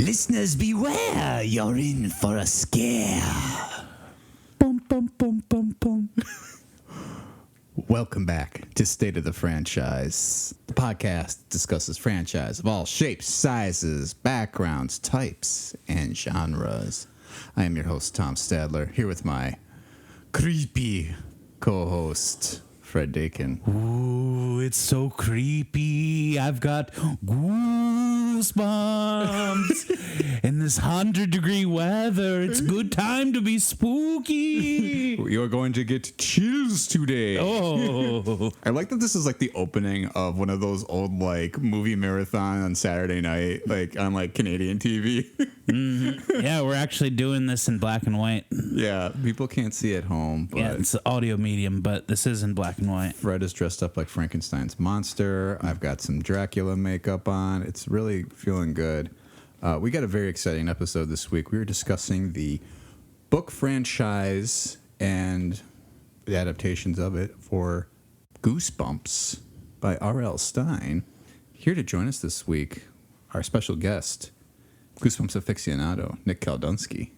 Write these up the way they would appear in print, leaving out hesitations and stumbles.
Listeners, beware, you're in for a scare. Bum, bum, bum, bum, bum. Welcome back to State of the Franchise. The podcast discusses franchise of all shapes, sizes, backgrounds, types, and genres. I am your host, Tom Stadler, here with my creepy co-host, Fred Dakin. Ooh, it's so creepy. I've got goosebumps in this 100-degree weather. It's good time to be spooky. You're going to get chills today. Oh, I like that this is like the opening of one of those old like movie marathon on Saturday night, like on like Canadian TV. mm-hmm. Yeah, we're actually doing this in black and white. Yeah, people can't see at home. But Yeah, it's an audio medium, but this is in black and white. Fred is dressed up like Frankenstein's monster. I've got some Dracula makeup on. It's really feeling good. We got a very exciting episode this week. We were discussing the book franchise and the adaptations of it for Goosebumps by R.L. Stine. Here to join us this week, our special guest, Goosebumps aficionado, Nick Kaldunski.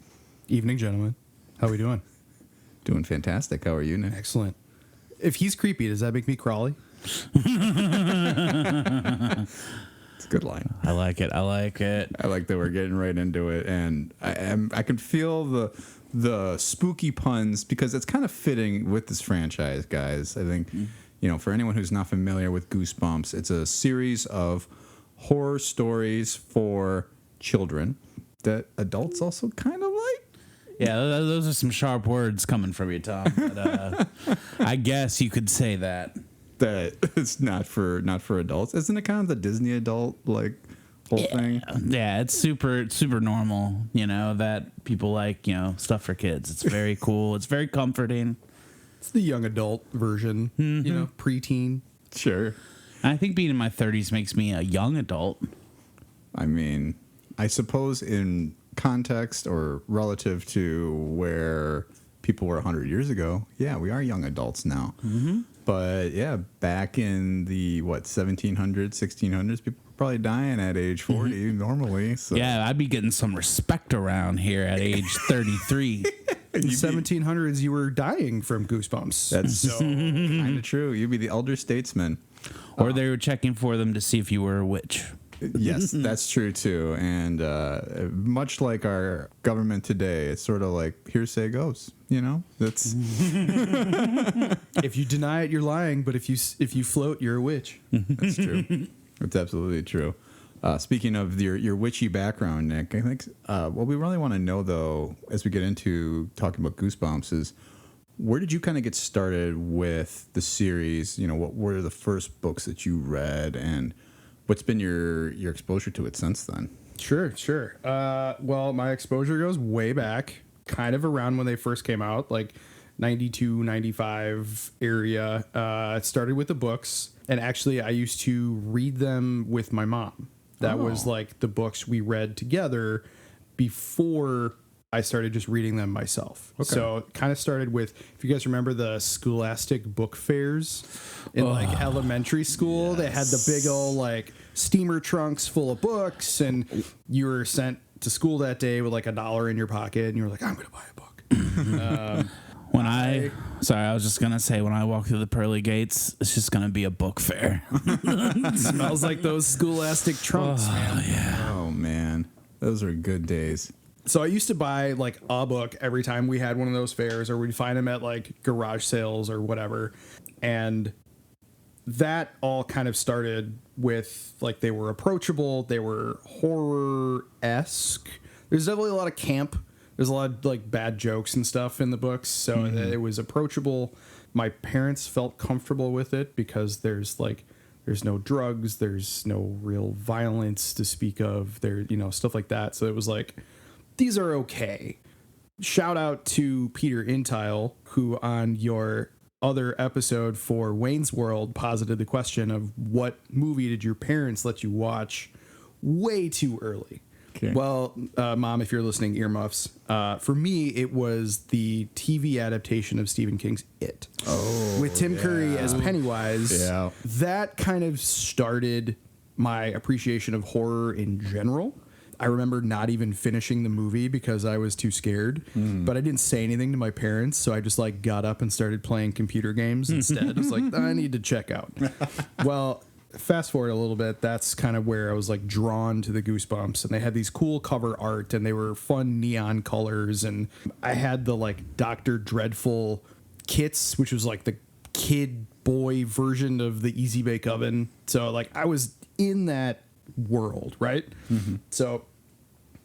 Evening, gentlemen. How are we doing? Doing fantastic. How are you, Nick? Excellent. If he's creepy, does that make me crawly? It's a good line. I like it. I like that we're getting right into it, and I can feel the spooky puns because it's kind of fitting with this franchise, guys. I think, for anyone who's not familiar with Goosebumps, it's a series of horror stories for children that adults also kind of like. Yeah, those are some sharp words coming from you, Tom. But, I guess you could say that. That it's not for adults. Isn't it kind of the Disney adult like whole thing? Yeah, it's super normal, that people like, stuff for kids. It's very cool. It's very comforting. It's the young adult version, preteen. Sure. I think being in my 30s makes me a young adult. I mean, I suppose in context or relative to were people were 100 years ago, yeah, we are young adults now. Mm-hmm. But yeah, back in the 1700s, 1600s, people were probably dying at age 40 normally. So. Yeah, I'd be getting some respect around here at age 33. In the 1700s, you were dying from goosebumps. That's so kind of true. You'd be the elder statesman. Or they were checking for them to see if you were a witch. Yes, that's true too. And much like our government today, it's sort of like hearsay goes. That's if you deny it, you're lying. But if you float, you're a witch. That's true. That's absolutely true. Speaking of your witchy background, Nick, I think what we really want to know, though, as we get into talking about Goosebumps, is where did you kind of get started with the series? What were the first books that you read, and what's been your exposure to it since then? Sure. Well, my exposure goes way back, kind of around when they first came out, like 92, 95 area. It started with the books, and actually I used to read them with my mom. That was like the books we read together before I started just reading them myself. Okay. So it kind of started with, if you guys remember the scholastic book fairs in like elementary school, yes. They had the big old like steamer trunks full of books, and you were sent to school that day with like $1 in your pocket, and you were like, I'm going to buy a book. I was just going to say, when I walk through the pearly gates, it's just going to be a book fair. It smells like those scholastic trunks, man. Yeah. Oh, man. Those are good days. So I used to buy like a book every time we had one of those fairs, or we'd find them at like garage sales or whatever. And that all kind of started with like, they were approachable. They were horror-esque. There's definitely a lot of camp. There's a lot of like bad jokes and stuff in the books. So it was approachable. My parents felt comfortable with it because there's no drugs. There's no real violence to speak of. There, stuff like that. So it was like, these are okay. Shout out to Peter Intile, who on your other episode for Wayne's World posited the question of what movie did your parents let you watch way too early? Okay. Well, Mom, if you're listening, earmuffs. For me, it was the TV adaptation of Stephen King's It. Oh, with Tim Curry as Pennywise. Yeah. That kind of started my appreciation of horror in general. I remember not even finishing the movie because I was too scared, but I didn't say anything to my parents. So I just like got up and started playing computer games instead. It's like, I need to check out. Well, fast forward a little bit. That's kind of where I was like drawn to the Goosebumps, and they had these cool cover art and they were fun neon colors. And I had the like Dr. Dreadful kits, which was like the kid boy version of the Easy Bake Oven. So like I was in that world, right? So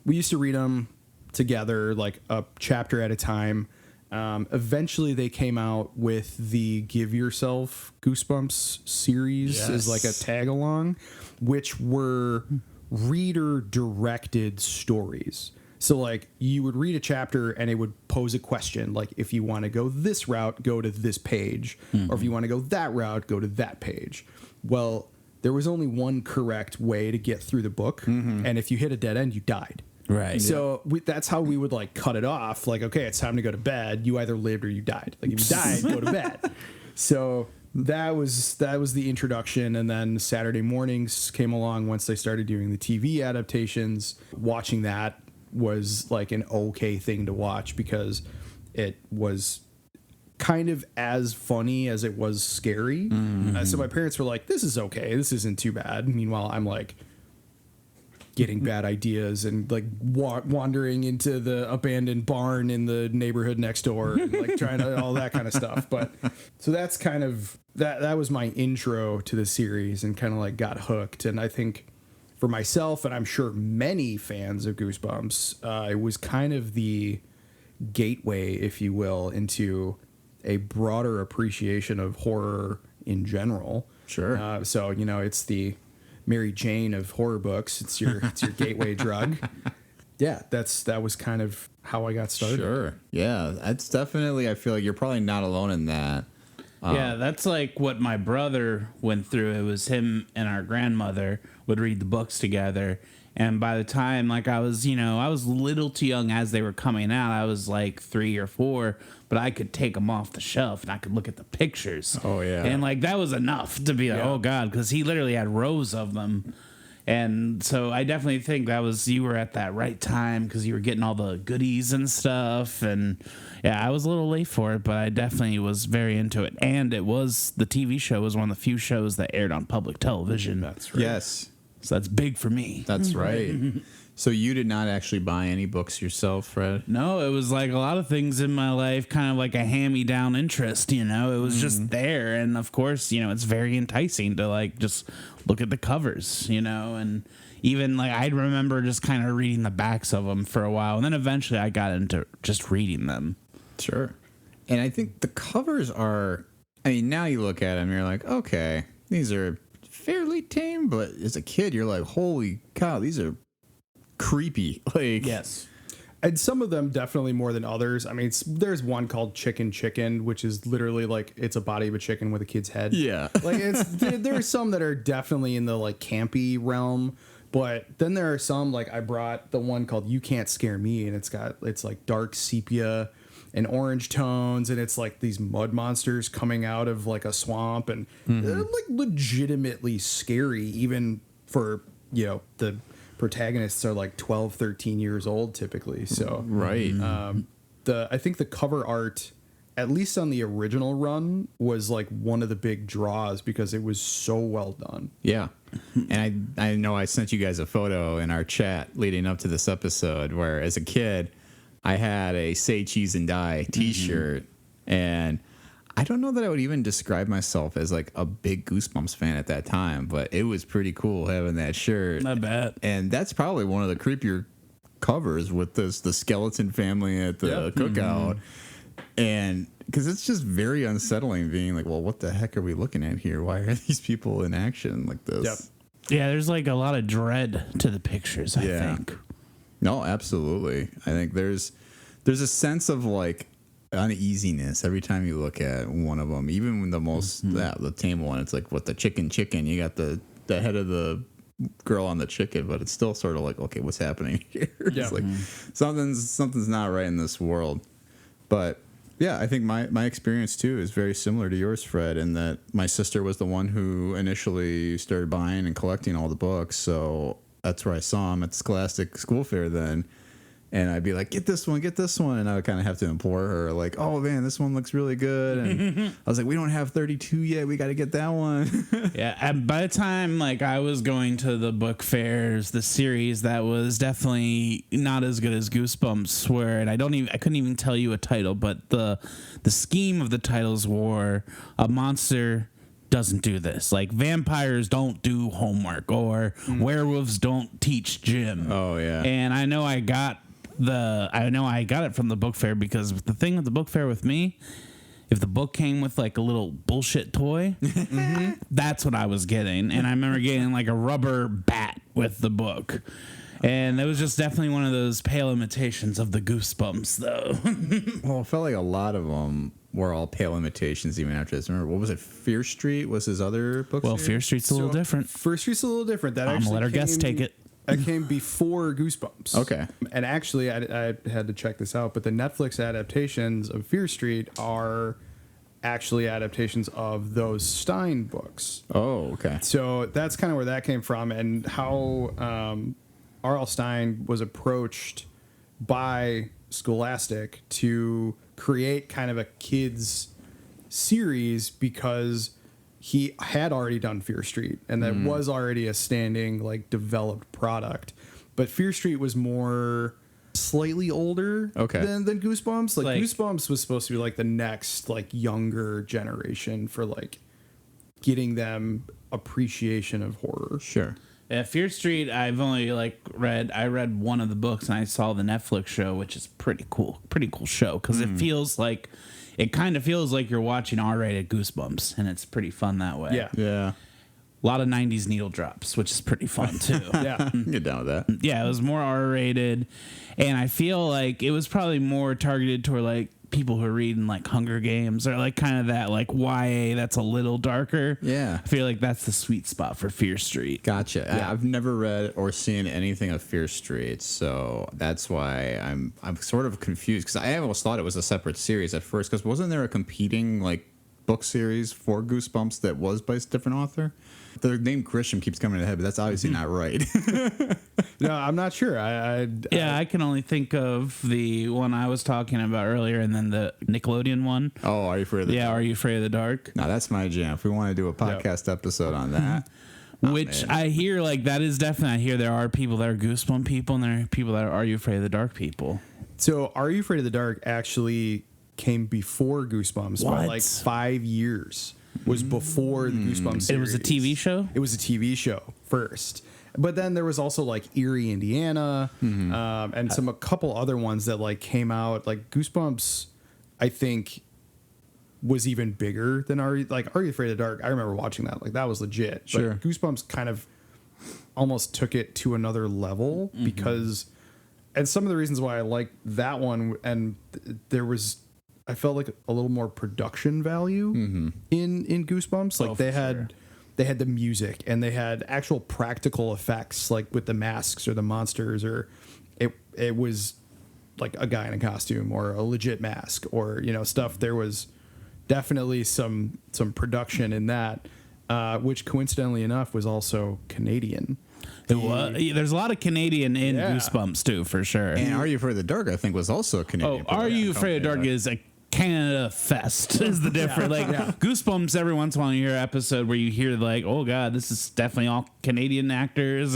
we used to read them together, like a chapter at a time. Eventually they came out with the Give Yourself Goosebumps series as like a tag along, which were reader directed stories. So like you would read a chapter and it would pose a question, like if you want to go this route, go to this page, or if you want to go that route, go to that page. Well, there was only one correct way to get through the book, and if you hit a dead end, you died. Right. So that's how we would like cut it off. Like, okay, it's time to go to bed. You either lived or you died. Like if you died, go to bed. So that was the introduction, and then Saturday mornings came along once they started doing the TV adaptations. Watching that was like an okay thing to watch because it was kind of as funny as it was scary. So my parents were like, this is okay, this isn't too bad. Meanwhile, I'm like getting bad ideas and like wandering into the abandoned barn in the neighborhood next door and like trying to all that kind of stuff. But so that's kind of that was my intro to the series and kind of like got hooked. And I think for myself, and I'm sure many fans of Goosebumps, it was kind of the gateway, if you will, into a broader appreciation of horror in general. Sure. So, you know, it's the Mary Jane of horror books. It's your gateway drug. Yeah, that was kind of how I got started. Sure. Yeah, that's definitely, I feel like you're probably not alone in that. Yeah, that's like what my brother went through. It was him and our grandmother would read the books together. And by the time, like, I was a little too young as they were coming out. I was like 3 or 4, but I could take them off the shelf and I could look at the pictures. Oh, yeah. And, like, that was enough to be like, oh, God, because he literally had rows of them. And so I definitely think you were at that right time because you were getting all the goodies and stuff. And yeah, I was a little late for it, but I definitely was very into it. And the TV show was one of the few shows that aired on public television. That's right. Yes. So that's big for me. That's right. So you did not actually buy any books yourself, Fred? No, it was like a lot of things in my life, kind of like a hand-me-down interest, you know? It was just there. And, of course, you know, it's very enticing to, like, just look at the covers, you know? And even, like, I remember just kind of reading the backs of them for a while. And then eventually I got into just reading them. Sure. And I think the covers are, I mean, now you look at them, you're like, okay, these are fairly tame. But as a kid, you're like, holy cow, these are creepy. Like, Yes. And some of them definitely more than others. I mean, there's one called Chicken, which is literally like it's a body of a chicken with a kid's head. yeah. Like there are some that are definitely in the like campy realm, but then there are some like I brought the one called You Can't Scare Me, and it's like dark sepia and orange tones, and it's like these mud monsters coming out of like a swamp, and they're like legitimately scary, even for, you know, the protagonists are like 12, 13 years old typically. So Right. I think the cover art, at least on the original run, was like one of the big draws because it was so well done. Yeah. And I know I sent you guys a photo in our chat leading up to this episode where as a kid I had a Say Cheese and Die t-shirt, and I don't know that I would even describe myself as like a big Goosebumps fan at that time, but it was pretty cool having that shirt. I bet. And that's probably one of the creepier covers with the skeleton family at the cookout. And because it's just very unsettling being like, well, what the heck are we looking at here? Why are these people in action like this? Yep. Yeah, there's like a lot of dread to the pictures, I think. No, absolutely. I think there's a sense of like uneasiness every time you look at one of them, even when the most the tame one, it's like what the chicken you got the head of the girl on the chicken, but it's still sort of like, okay, what's happening here? It's like something's not right in this world. But yeah, I think my experience too is very similar to yours, Fred, in that my sister was the one who initially started buying and collecting all the books, so that's where I saw them at the Scholastic School Fair then. And I'd be like, get this one. And I would kind of have to implore her, like, oh, man, this one looks really good. And I was like, we don't have 32 yet. We got to get that one. Yeah. And by the time, like, I was going to the book fairs, the series that was definitely not as good as Goosebumps were, and I couldn't even tell you a title, but the scheme of the titles were a monster doesn't do this. Like, vampires don't do homework, or werewolves don't teach gym. Oh, yeah. And I know I got it from the book fair, because the thing with the book fair with me, if the book came with like a little bullshit toy, that's what I was getting. And I remember getting like a rubber bat with the book. And it was just definitely one of those pale imitations of the Goosebumps, though. Well, it felt like a lot of them were all pale imitations even after this. Remember, what was it? Fear Street was his other book Well, series? Fear Street's a little different. Fear Street's a little different. That I'm actually gonna let our guests take it. That came before Goosebumps. Okay. And actually, I had to check this out, but the Netflix adaptations of Fear Street are actually adaptations of those Stine books. Oh, okay. So that's kind of where that came from, and how R.L. Stine was approached by Scholastic to create kind of a kids series, because he had already done Fear Street, and that was already a standing, like, developed product. But Fear Street was more slightly older than Goosebumps. Like, Goosebumps was supposed to be like the next, like, younger generation for, like, getting them appreciation of horror. Sure. Yeah, Fear Street, I've only I read one of the books, and I saw the Netflix show, which is pretty cool show, because it kind of feels like you're watching R-rated Goosebumps, and it's pretty fun that way. Yeah. A lot of 90s needle drops, which is pretty fun too. Yeah. Get down with that. Yeah, it was more R-rated, and I feel like it was probably more targeted toward like people who are reading like Hunger Games, or like kind of that like YA that's a little darker. Yeah. I feel like that's the sweet spot for Fear Street. Gotcha. Yeah. I've never read or seen anything of Fear Street, so that's why I'm sort of confused, because I almost thought it was a separate series at first, because wasn't there a competing like book series for Goosebumps that was by a different author? The name Grisham keeps coming to the head, but that's obviously not right. No, I'm not sure. I can only think of the one I was talking about earlier, and then the Nickelodeon one. Oh, Are You Afraid of the Dark? Are You Afraid of the Dark? No, that's my jam. If we want to do a podcast episode on that. Which man. I hear, like, that is definitely, I hear there are people that are Goosebump people, and there are people that are You Afraid of the Dark people. So, Are You Afraid of the Dark actually came before Goosebumps by What? like 5 years. Was before the Goosebumps series. It was a TV show? It was a TV show first. But then there was also like Erie, Indiana, and a couple other ones that like came out. Like Goosebumps, I think, was even bigger than Are You Afraid of the Dark? I remember watching that. Like, that was legit. Sure. But Goosebumps kind of almost took it to another level, because, and some of the reasons why I liked that one, and there was, I felt like a little more production value in Goosebumps. Like, they had the music, and they had actual practical effects, like with the masks or the monsters, or it was like a guy in a costume or a legit mask, or, you know, stuff. There was definitely some production in that, which coincidentally enough was also Canadian. There's a lot of Canadian in Goosebumps too, for sure. And Are You Afraid of the Dark, I think, was also a Canadian. Are You Afraid of the Dark is a Canada Fest is the difference. Goosebumps, every once in a while you hear an episode where you hear like, oh god, this is definitely all Canadian actors,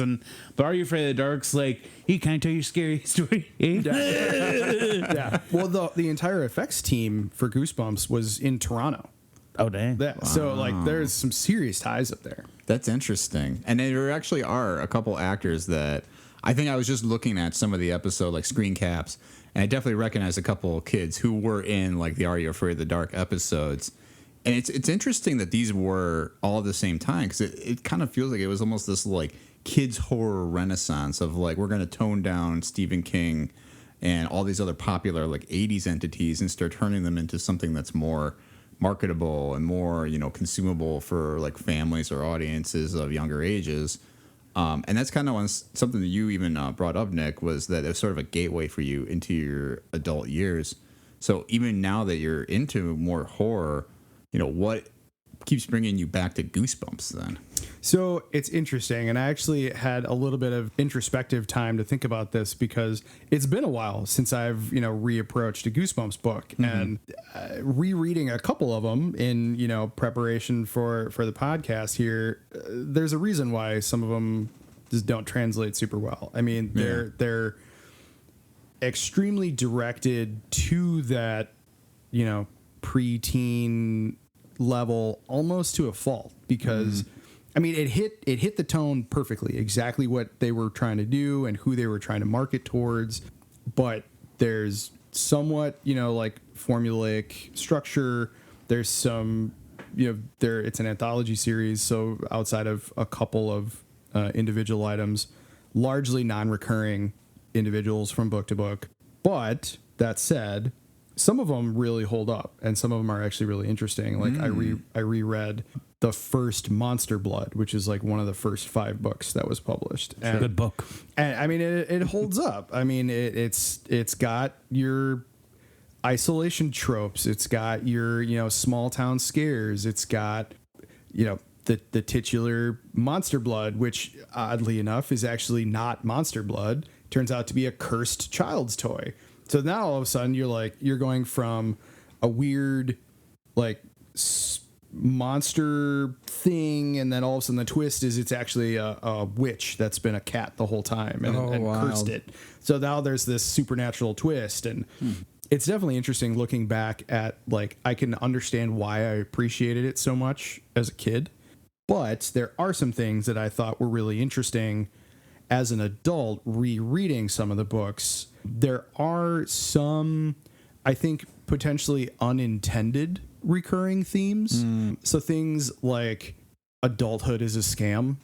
but Are You Afraid of the Dark's like, he can't tell you a scary story. Yeah. Well, the entire effects team for Goosebumps was in Toronto. Oh dang. Yeah. Wow. So like, there's some serious ties up there. That's interesting. And there actually are a couple actors that I think I was just looking at some of the episode, like screen caps, and I definitely recognized a couple of kids who were in like the Are You Afraid of the Dark episodes. And it's interesting that these were all at the same time, because it kind of feels like it was almost this like kids horror renaissance of like, we're going to tone down Stephen King and all these other popular like 80s entities and start turning them into something that's more marketable and more, you know, consumable for like families or audiences of younger ages. And that's kind of something that you even brought up, Nick, was that it was sort of a gateway for you into your adult years. So even now that you're into more horror, you know, what keeps bringing you back to Goosebumps then? So it's interesting, and I actually had a little bit of introspective time to think about this because it's been a while since I've reapproached a Goosebumps book, and rereading a couple of them in preparation for the podcast here. There's a reason why some of them just don't translate super well. I mean, they're extremely directed to that preteen level almost to a fault because. I mean, it hit the tone perfectly, exactly what they were trying to do and who they were trying to market towards. But there's somewhat, like formulaic structure. There's some, it's an anthology series. So outside of a couple of individual items, largely non-recurring individuals from book to book. But that said, some of them really hold up and some of them are actually really interesting. Like I reread the first Monster Blood, which is like one of the first 5 books that was published. And, good book. And I mean, it holds up. I mean, it's got your isolation tropes. It's got your, small town scares. It's got, the titular Monster Blood, which oddly enough is actually not Monster Blood. Turns out to be a cursed child's toy. So now all of a sudden you're going from a weird, like, monster thing, and then all of a sudden the twist is it's actually a witch that's been a cat the whole time and cursed it. So now there's this supernatural twist, and it's definitely interesting looking back at, like, I can understand why I appreciated it so much as a kid, but there are some things that I thought were really interesting as an adult rereading some of the books. There are some, I think, potentially unintended recurring themes. So things like adulthood is a scam,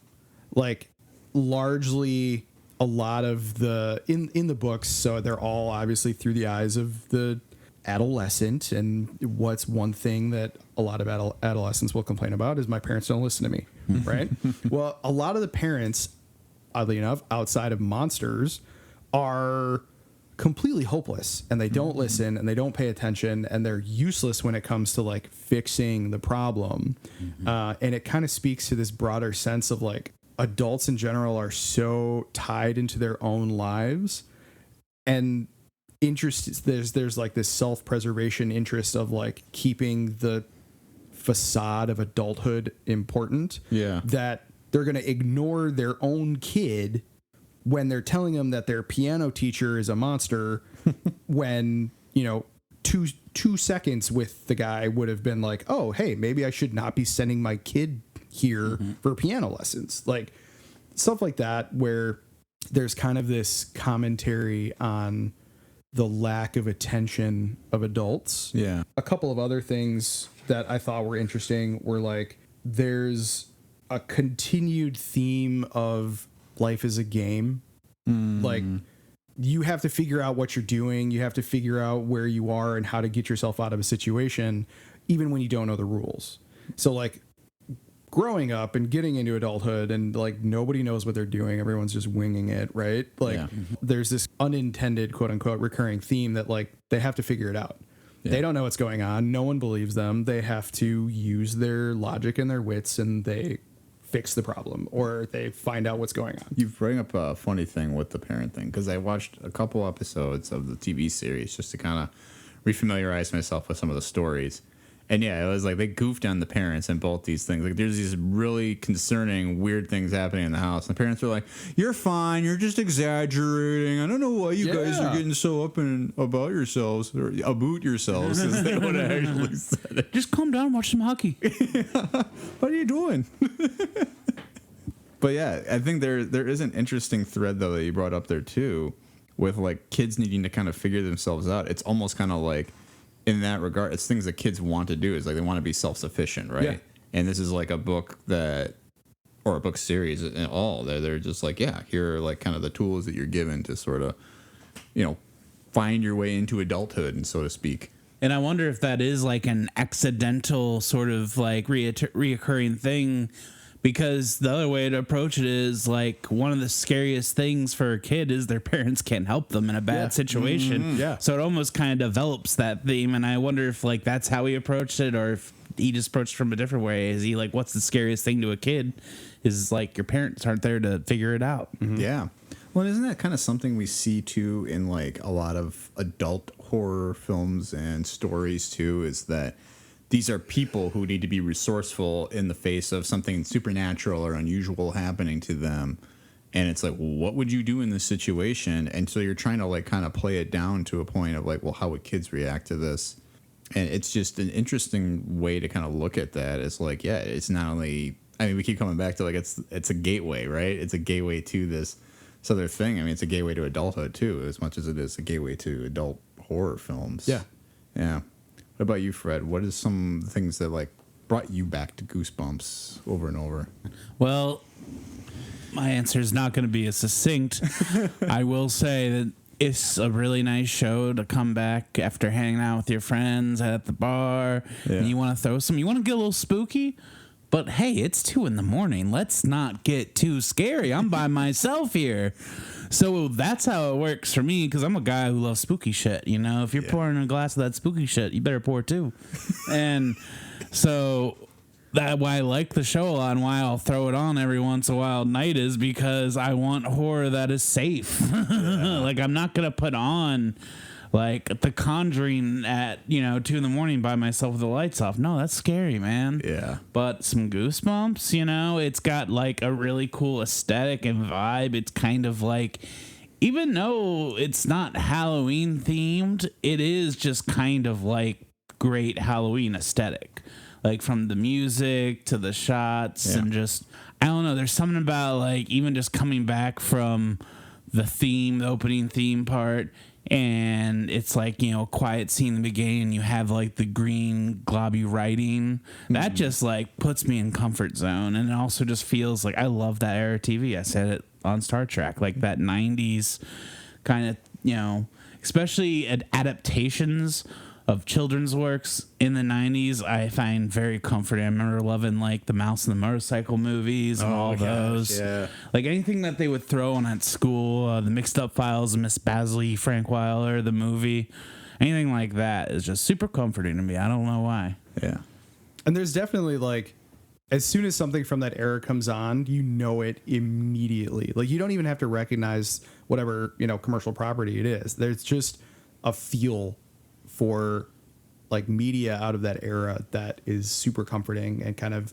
like largely a lot of the in the books. So they're all obviously through the eyes of the adolescent. And what's one thing that a lot of adolescents will complain about is my parents don't listen to me. Right. Well, a lot of the parents, oddly enough, outside of monsters, are completely hopeless, and they don't listen and they don't pay attention, and they're useless when it comes to like fixing the problem. And it kind of speaks to this broader sense of like adults in general are so tied into their own lives, and there's like this self-preservation interest of like keeping the facade of adulthood important, that they're going to ignore their own kid when they're telling them that their piano teacher is a monster, when, 2 seconds with the guy would have been like, oh, hey, maybe I should not be sending my kid here for piano lessons. Like stuff like that, where there's kind of this commentary on the lack of attention of adults. Yeah. A couple of other things that I thought were interesting were like, there's a continued theme of life is a game. Like, you have to figure out what you're doing. You have to figure out where you are and how to get yourself out of a situation, even when you don't know the rules. So like growing up and getting into adulthood, and like nobody knows what they're doing. Everyone's just winging it. Right. Like there's this unintended quote unquote recurring theme that like they have to figure it out. They don't know what's going on. No one believes them. They have to use their logic and their wits, and they fix the problem, or they find out what's going on. You bring up a funny thing with the parent thing, because I watched a couple episodes of the TV series just to kind of refamiliarize myself with some of the stories. And yeah, it was like they goofed on the parents in both these things. Like there's these really concerning, weird things happening in the house. And the parents are like, "You're fine. You're just exaggerating. I don't know why you guys are getting so up and about yourselves, or about yourselves." Is that what I actually said? Just calm down and watch some hockey. What are you doing? But yeah, I think there is an interesting thread though that you brought up there too, with like kids needing to kind of figure themselves out. It's almost kind of like, in that regard, it's things that kids want to do. Is like they want to be self-sufficient, right? Yeah. And this is like a book or a book series and all. They're just like, yeah, here are like kind of the tools that you're given to sort of, find your way into adulthood, and so to speak. And I wonder if that is like an accidental sort of like reoccurring thing, because the other way to approach it is like one of the scariest things for a kid is their parents can't help them in a bad situation. So it almost kind of develops that theme. And I wonder if like that's how he approached it, or if he just approached from a different way. Is he like, what's the scariest thing to a kid? Is like your parents aren't there to figure it out. Yeah. Well, isn't that kind of something we see too in like a lot of adult horror films and stories too? Is that these are people who need to be resourceful in the face of something supernatural or unusual happening to them. And it's like, well, what would you do in this situation? And so you're trying to like kind of play it down to a point of like, well, how would kids react to this? And it's just an interesting way to kind of look at that. It's like, yeah, it's not only, I mean, we keep coming back to like, it's a gateway, right? It's a gateway to this other thing. I mean, it's a gateway to adulthood too, as much as it is a gateway to adult horror films. Yeah. Yeah. What about you, Fred? What is some things that like brought you back to Goosebumps over and over? Well, my answer is not going to be as succinct. I will say that it's a really nice show to come back after hanging out with your friends at the bar. Yeah. And you want to throw some, you want to get a little spooky, but hey, it's 2 a.m. Let's not get too scary. I'm by myself here. So that's how it works for me, because I'm a guy who loves spooky shit. You know, if you're pouring a glass of that spooky shit, you better pour two. And so that's why I like the show a lot, and why I'll throw it on every once in a while at night, is because I want horror that is safe. Like, I'm not going to put on like The Conjuring at 2 a.m. by myself with the lights off. No, that's scary, man. Yeah. But some Goosebumps, it's got like a really cool aesthetic and vibe. It's kind of like, even though it's not Halloween themed, it is just kind of like great Halloween aesthetic. Like from the music to the shots and just, I don't know, there's something about like even just coming back from the opening theme part, and it's like, a quiet scene in the beginning, and you have like the green globby writing. That just like puts me in comfort zone. And it also just feels like I love that era of TV. I said it on Star Trek, like that 90s kind of, especially adaptations of children's works in the 90s, I find very comforting. I remember loving like the Mouse and the Motorcycle movies and all those. Yeah. Like anything that they would throw on at school, the Mixed Up Files of Miss Basley, Frank Weiler, the movie, anything like that is just super comforting to me. I don't know why. Yeah. And there's definitely like, as soon as something from that era comes on, you know it immediately. Like, you don't even have to recognize whatever, commercial property it is. There's just a feel for like media out of that era that is super comforting and kind of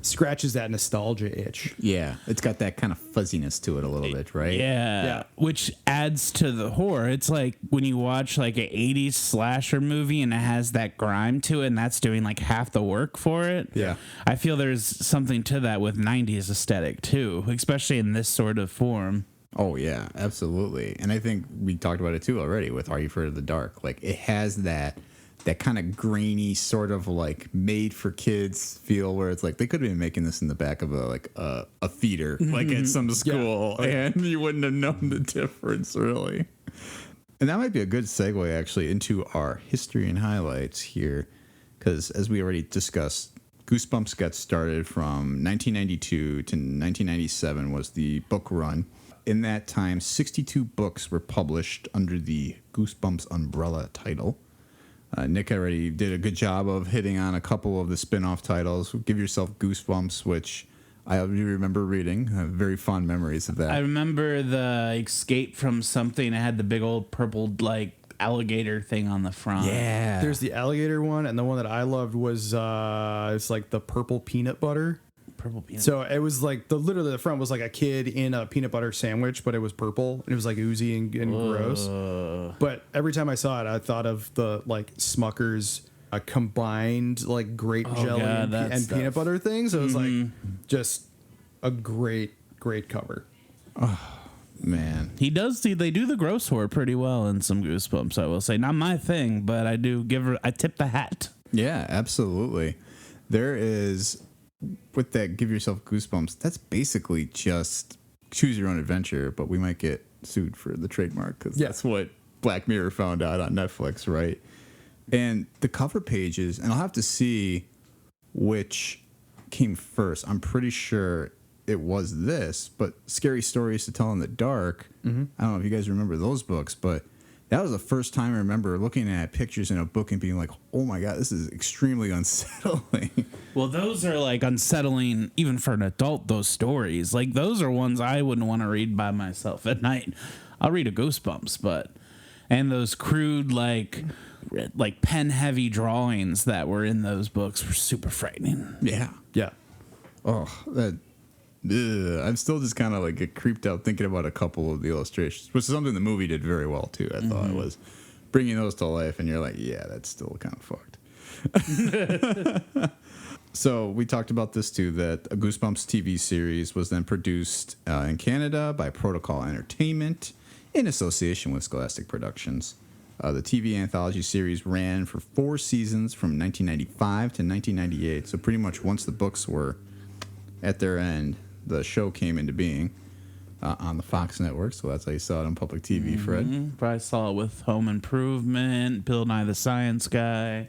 scratches that nostalgia itch. Yeah, it's got that kind of fuzziness to it a little bit, right? Yeah, which adds to the horror. It's like when you watch like an 80s slasher movie and it has that grime to it, and that's doing like half the work for it. Yeah. I feel there's something to that with 90s aesthetic too, especially in this sort of form. Oh, yeah, absolutely. And I think we talked about it, too, already with Are You Afraid of the Dark? Like, it has that kind of grainy sort of, like, made-for-kids feel where it's like they could have been making this in the back of a theater, like at some school, and you wouldn't have known the difference, really. And that might be a good segue, actually, into our history and highlights here, because as we already discussed, Goosebumps got started from 1992 to 1997 was the book run. In that time, 62 books were published under the Goosebumps umbrella title. Nick already did a good job of hitting on a couple of the spin-off titles. Give Yourself Goosebumps, which I remember reading. I have very fond memories of that. I remember the Escape from Something. It had the big old purple, like, alligator thing on the front. Yeah. There's the alligator one, and the one that I loved was it's like the purple peanut butter. Purple peanut. So it was like literally the front was like a kid in a peanut butter sandwich, but it was purple and it was like oozy and gross. But every time I saw it, I thought of the like Smucker's combined like grape jelly and peanut butter thing. So it was like just a great cover. Oh man, they do the gross horror pretty well in some Goosebumps. I will say, not my thing, but I tip the hat. Yeah, absolutely. There is. With that, Give Yourself Goosebumps, that's basically just choose your own adventure, but we might get sued for the trademark because that's what Black Mirror found out on Netflix, right? And the cover pages, and I'll have to see which came first. I'm pretty sure it was this, but Scary Stories to Tell in the Dark. I don't know if you guys remember those books, but that was the first time I remember looking at pictures in a book and being like, oh my God, this is extremely unsettling. Well, those are like unsettling even for an adult, those stories. Like those are ones I wouldn't want to read by myself at night. I'll read a Goosebumps, and those crude like pen heavy drawings that were in those books were super frightening. Yeah. Yeah. Oh, that. I'm still just kind of like get creeped out thinking about a couple of the illustrations, which is something the movie did very well too. I thought it was bringing those to life, and you're like, yeah, that's still kind of fucked. So we talked about this too, that a Goosebumps TV series was then produced in Canada by Protocol Entertainment in association with Scholastic Productions. The TV anthology series ran for 4 seasons from 1995 to 1998. So pretty much once the books were at their end, the show came into being on the Fox network. So that's how you saw it on public TV, Fred. Probably saw it with Home Improvement, Bill Nye the Science Guy.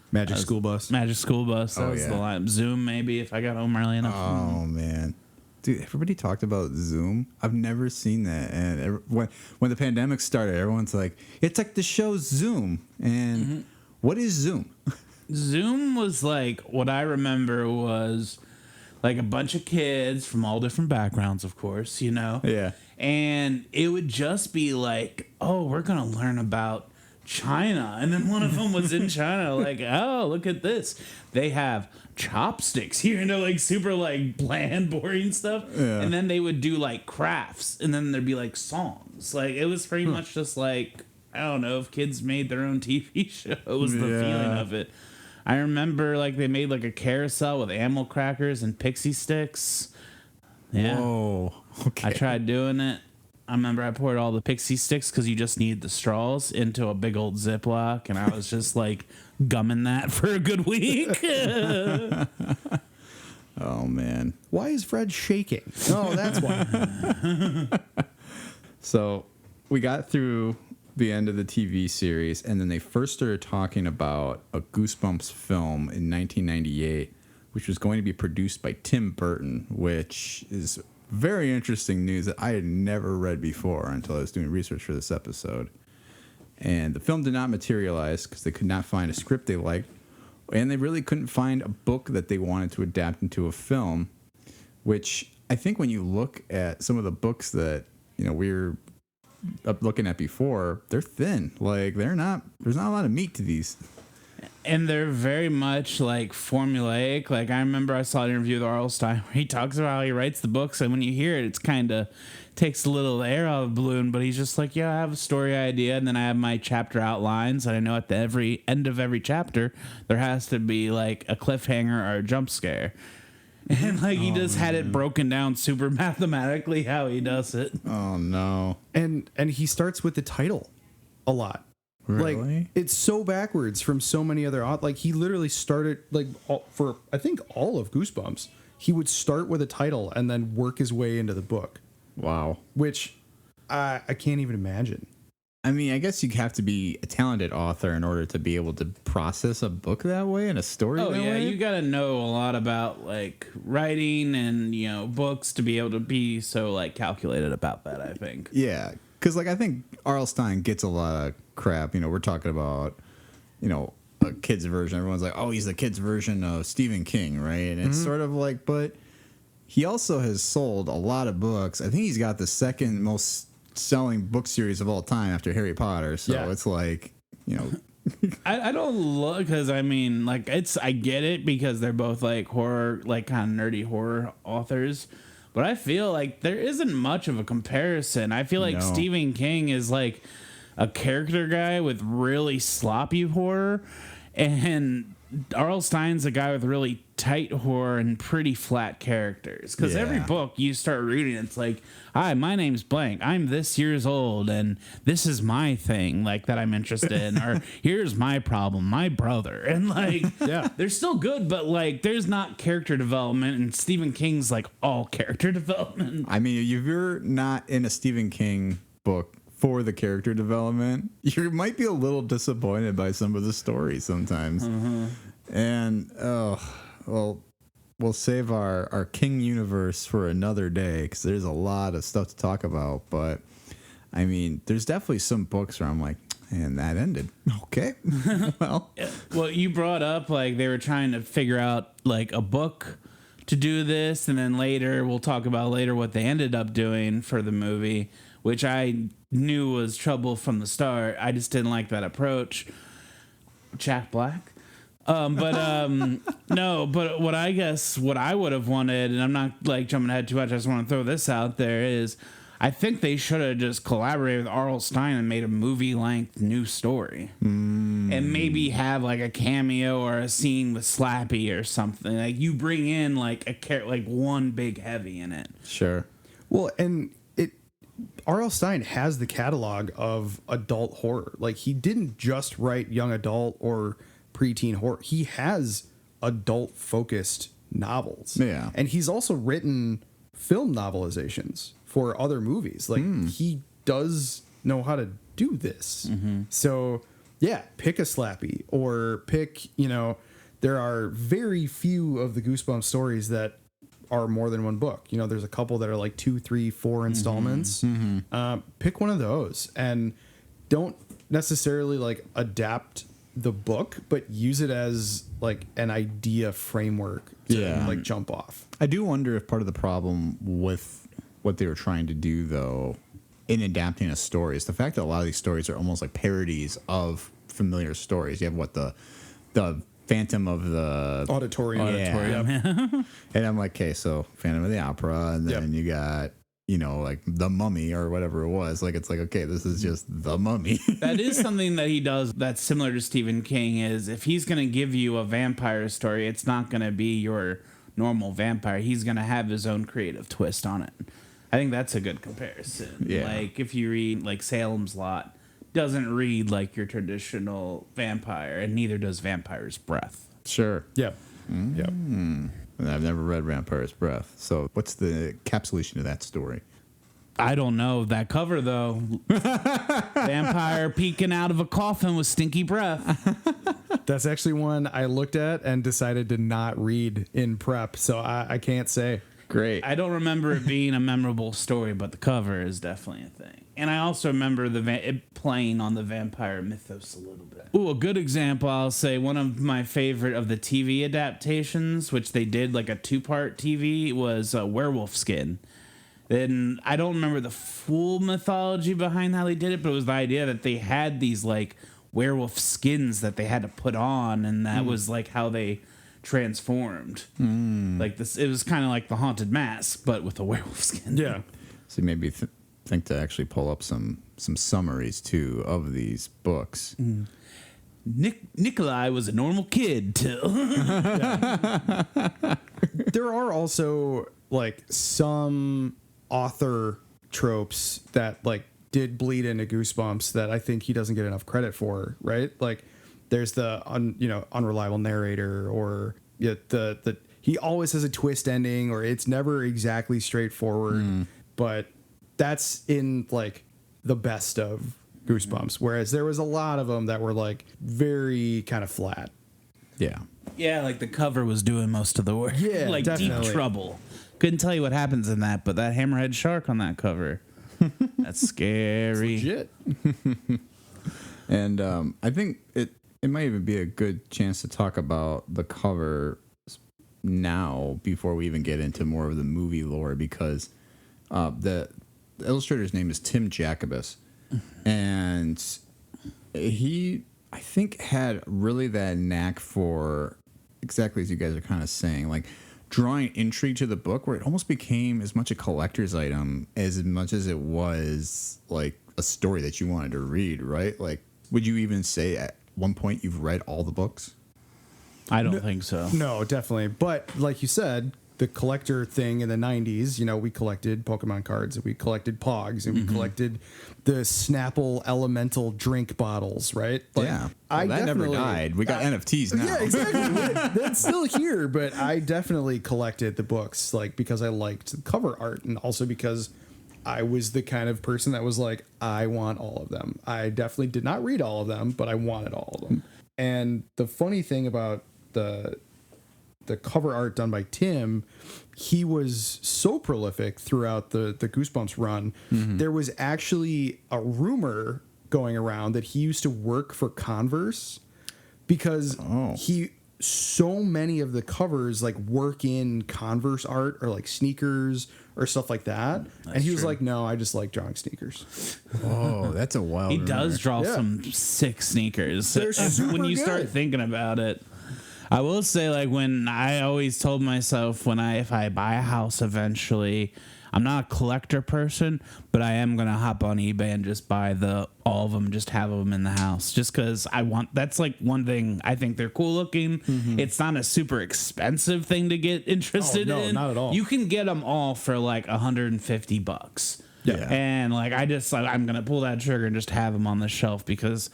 Magic School Bus. Magic School Bus. That was the line. Zoom, maybe, if I got home early enough. Oh, man. Dude, everybody talked about Zoom. I've never seen that. And when the pandemic started, everyone's like, it's like the show Zoom. And what is Zoom? Zoom was like, what I remember was like a bunch of kids from all different backgrounds, of course, you know? Yeah. And it would just be like, oh, we're going to learn about China. And then one of them was in China, like, oh, look at this. They have chopsticks here, and they're like super like bland, boring stuff. Yeah. And then they would do like crafts, and then there'd be like songs. Like it was pretty much just like, I don't know, if kids made their own TV show, was the feeling of it. I remember like they made like a carousel with animal crackers and pixie sticks. Yeah. Whoa. Okay. I tried doing it. I remember I poured all the pixie sticks because you just need the straws into a big old Ziploc, and I was just like gumming that for a good week. Oh, man. Why is Fred shaking? Oh, that's why. So we got through the end of the TV series, and then they first started talking about a Goosebumps film in 1998, which was going to be produced by Tim Burton, which is very interesting news that I had never read before until I was doing research for this episode. And the film did not materialize because they could not find a script they liked, and they really couldn't find a book that they wanted to adapt into a film, which I think when you look at some of the books that, you know, we're looking at before, they're thin. Like there's not a lot of meat to these. And they're very much like formulaic. Like I remember I saw an interview with R.L. Stine where he talks about how he writes the books, and when you hear it, it's kind of takes a little air out of the balloon. But he's just like, yeah, I have a story idea, and then I have my chapter outlines, and I know at the end of every chapter there has to be like a cliffhanger or a jump scare. And like he just had it broken down super mathematically how he does it. Oh no! And he starts with the title a lot. Really? Like it's so backwards from so many other like he literally started like for I think all of Goosebumps he would start with a title and then work his way into the book. Wow. Which I can't even imagine. I mean, I guess you have to be a talented author in order to be able to process a book that way and a story that way. You got to know a lot about like writing and, you know, books to be able to be so like calculated about that, I think. Yeah, because like I think R.L. Stine gets a lot of crap. You know, we're talking about, you know, a kid's version. Everyone's like, oh, he's the kid's version of Stephen King, right? And it's sort of like, but he also has sold a lot of books. I think he's got the second most selling book series of all time after Harry Potter. So it's like, you know. I don't look, because I mean, like, I get it because they're both like horror, like kind of nerdy horror authors. But I feel like there isn't much of a comparison. I feel like Stephen King is like a character guy with really sloppy horror, and R.L. Stine's a guy with really tight horror and pretty flat characters. Because every book you start reading, it's like, hi, my name's blank. I'm this years old, and this is my thing, like, that I'm interested in. Or here's my problem, my brother. And, like, they're still good, but, like, there's not character development. And Stephen King's, like, all character development. I mean, if you're not in a Stephen King book for the character development, you might be a little disappointed by some of the stories sometimes. And well, we'll save our King universe for another day because there's a lot of stuff to talk about. But I mean, there's definitely some books where I'm like, and that ended. Okay. Well, Well, you brought up like they were trying to figure out like a book to do this, and then later we'll talk about later what they ended up doing for the movie, which I knew was trouble from the start. I just didn't like that approach. Jack Black. No, but what I would have wanted, and I'm not like jumping ahead too much, I just want to throw this out there, is I think they should have just collaborated with R.L. Stine and made a movie-length new story. And maybe have like a cameo or a scene with Slappy or something. Like you bring in like one big heavy in it. sure. Well, and R.L. Stine has the catalog of adult horror. Like, he didn't just write young adult or preteen horror. He has adult-focused novels. Yeah. And he's also written film novelizations for other movies. Like, he does know how to do this. So, yeah, pick a Slappy or pick, there are very few of the Goosebumps stories that are more than one book. There's a couple that are like 2, 3, 4 installments. Pick one of those and don't necessarily like adapt the book, but use it as like an idea framework to like jump off. I do wonder if part of the problem with what they were trying to do, though, in adapting a story is the fact that a lot of these stories are almost like parodies of familiar stories. You have the Phantom of the Auditorium. Yeah. And I'm like, okay, so Phantom of the Opera, and then you got, like The Mummy or whatever it was. Like, it's like, okay, this is just The Mummy. That is something that he does that's similar to Stephen King, is if he's going to give you a vampire story, it's not going to be your normal vampire. He's going to have his own creative twist on it. I think that's a good comparison. Yeah. Like if you read like Salem's Lot, doesn't read like your traditional vampire, and neither does Vampire's Breath. Sure. Yep. Yep. I've never read Vampire's Breath. So what's the encapsulation of that story? I don't know. That cover, though. Vampire peeking out of a coffin with stinky breath. That's actually one I looked at and decided to not read in prep, so I can't say. Great. I don't remember it being a memorable story, but the cover is definitely a thing. And I also remember it playing on the vampire mythos a little bit. Ooh, a good example, I'll say, one of my favorite of the TV adaptations, which they did like a 2-part TV, was Werewolf Skin. Then I don't remember the full mythology behind how they did it, but it was the idea that they had these like werewolf skins that they had to put on, and that was like how they transformed. Like this, it was kind of like the Haunted Mask, but with a werewolf skin. Yeah. So maybe think to actually pull up some summaries too of these books. Nikolai was a normal kid till. There are also like some author tropes that like did bleed into Goosebumps that I think he doesn't get enough credit for, right? Like there's the unreliable narrator, or the he always has a twist ending, or it's never exactly straightforward, but that's in like the best of Goosebumps, whereas there was a lot of them that were like very kind of flat. Yeah. Yeah, like the cover was doing most of the work. Yeah, like definitely. Deep Trouble. Couldn't tell you what happens in that, but that hammerhead shark on that cover, that's scary. Legit. And I think it might even be a good chance to talk about the cover now before we even get into more of the movie lore, because the illustrator's name is Tim Jacobus, and he, I think, had really that knack for exactly as you guys are kind of saying, like drawing intrigue to the book, where it almost became as much a collector's item as much as it was like a story that you wanted to read, right? Like, would you even say at one point you've read all the books? I don't think so. No, definitely. But like you said, the collector thing in the 90s, we collected Pokemon cards, and we collected Pogs, and we collected the Snapple Elemental drink bottles, right? Like, Yeah. Well, that never died. We got NFTs now. Yeah, exactly. That's still here, but I definitely collected the books, like, because I liked the cover art, and also because I was the kind of person that was like, I want all of them. I definitely did not read all of them, but I wanted all of them. And the funny thing about the the cover art done by Tim, he was so prolific throughout the Goosebumps run. There was actually a rumor going around that he used to work for Converse because so many of the covers like work in Converse art or like sneakers or stuff like that. And he was like, no, I just like drawing sneakers. Oh, that's a wild He rumor. does draw some sick sneakers. They're super when you good. start thinking about it. I will say, like, when I always told myself if I buy a house eventually, I'm not a collector person, but I am gonna hop on eBay and just buy all of them, just have them in the house, just because that's like one thing. I think they're cool looking. It's not a super expensive thing to get interested in. Not at all. You can get them all for like $150. Yeah. And like I'm gonna pull that trigger and just have them on the shelf because,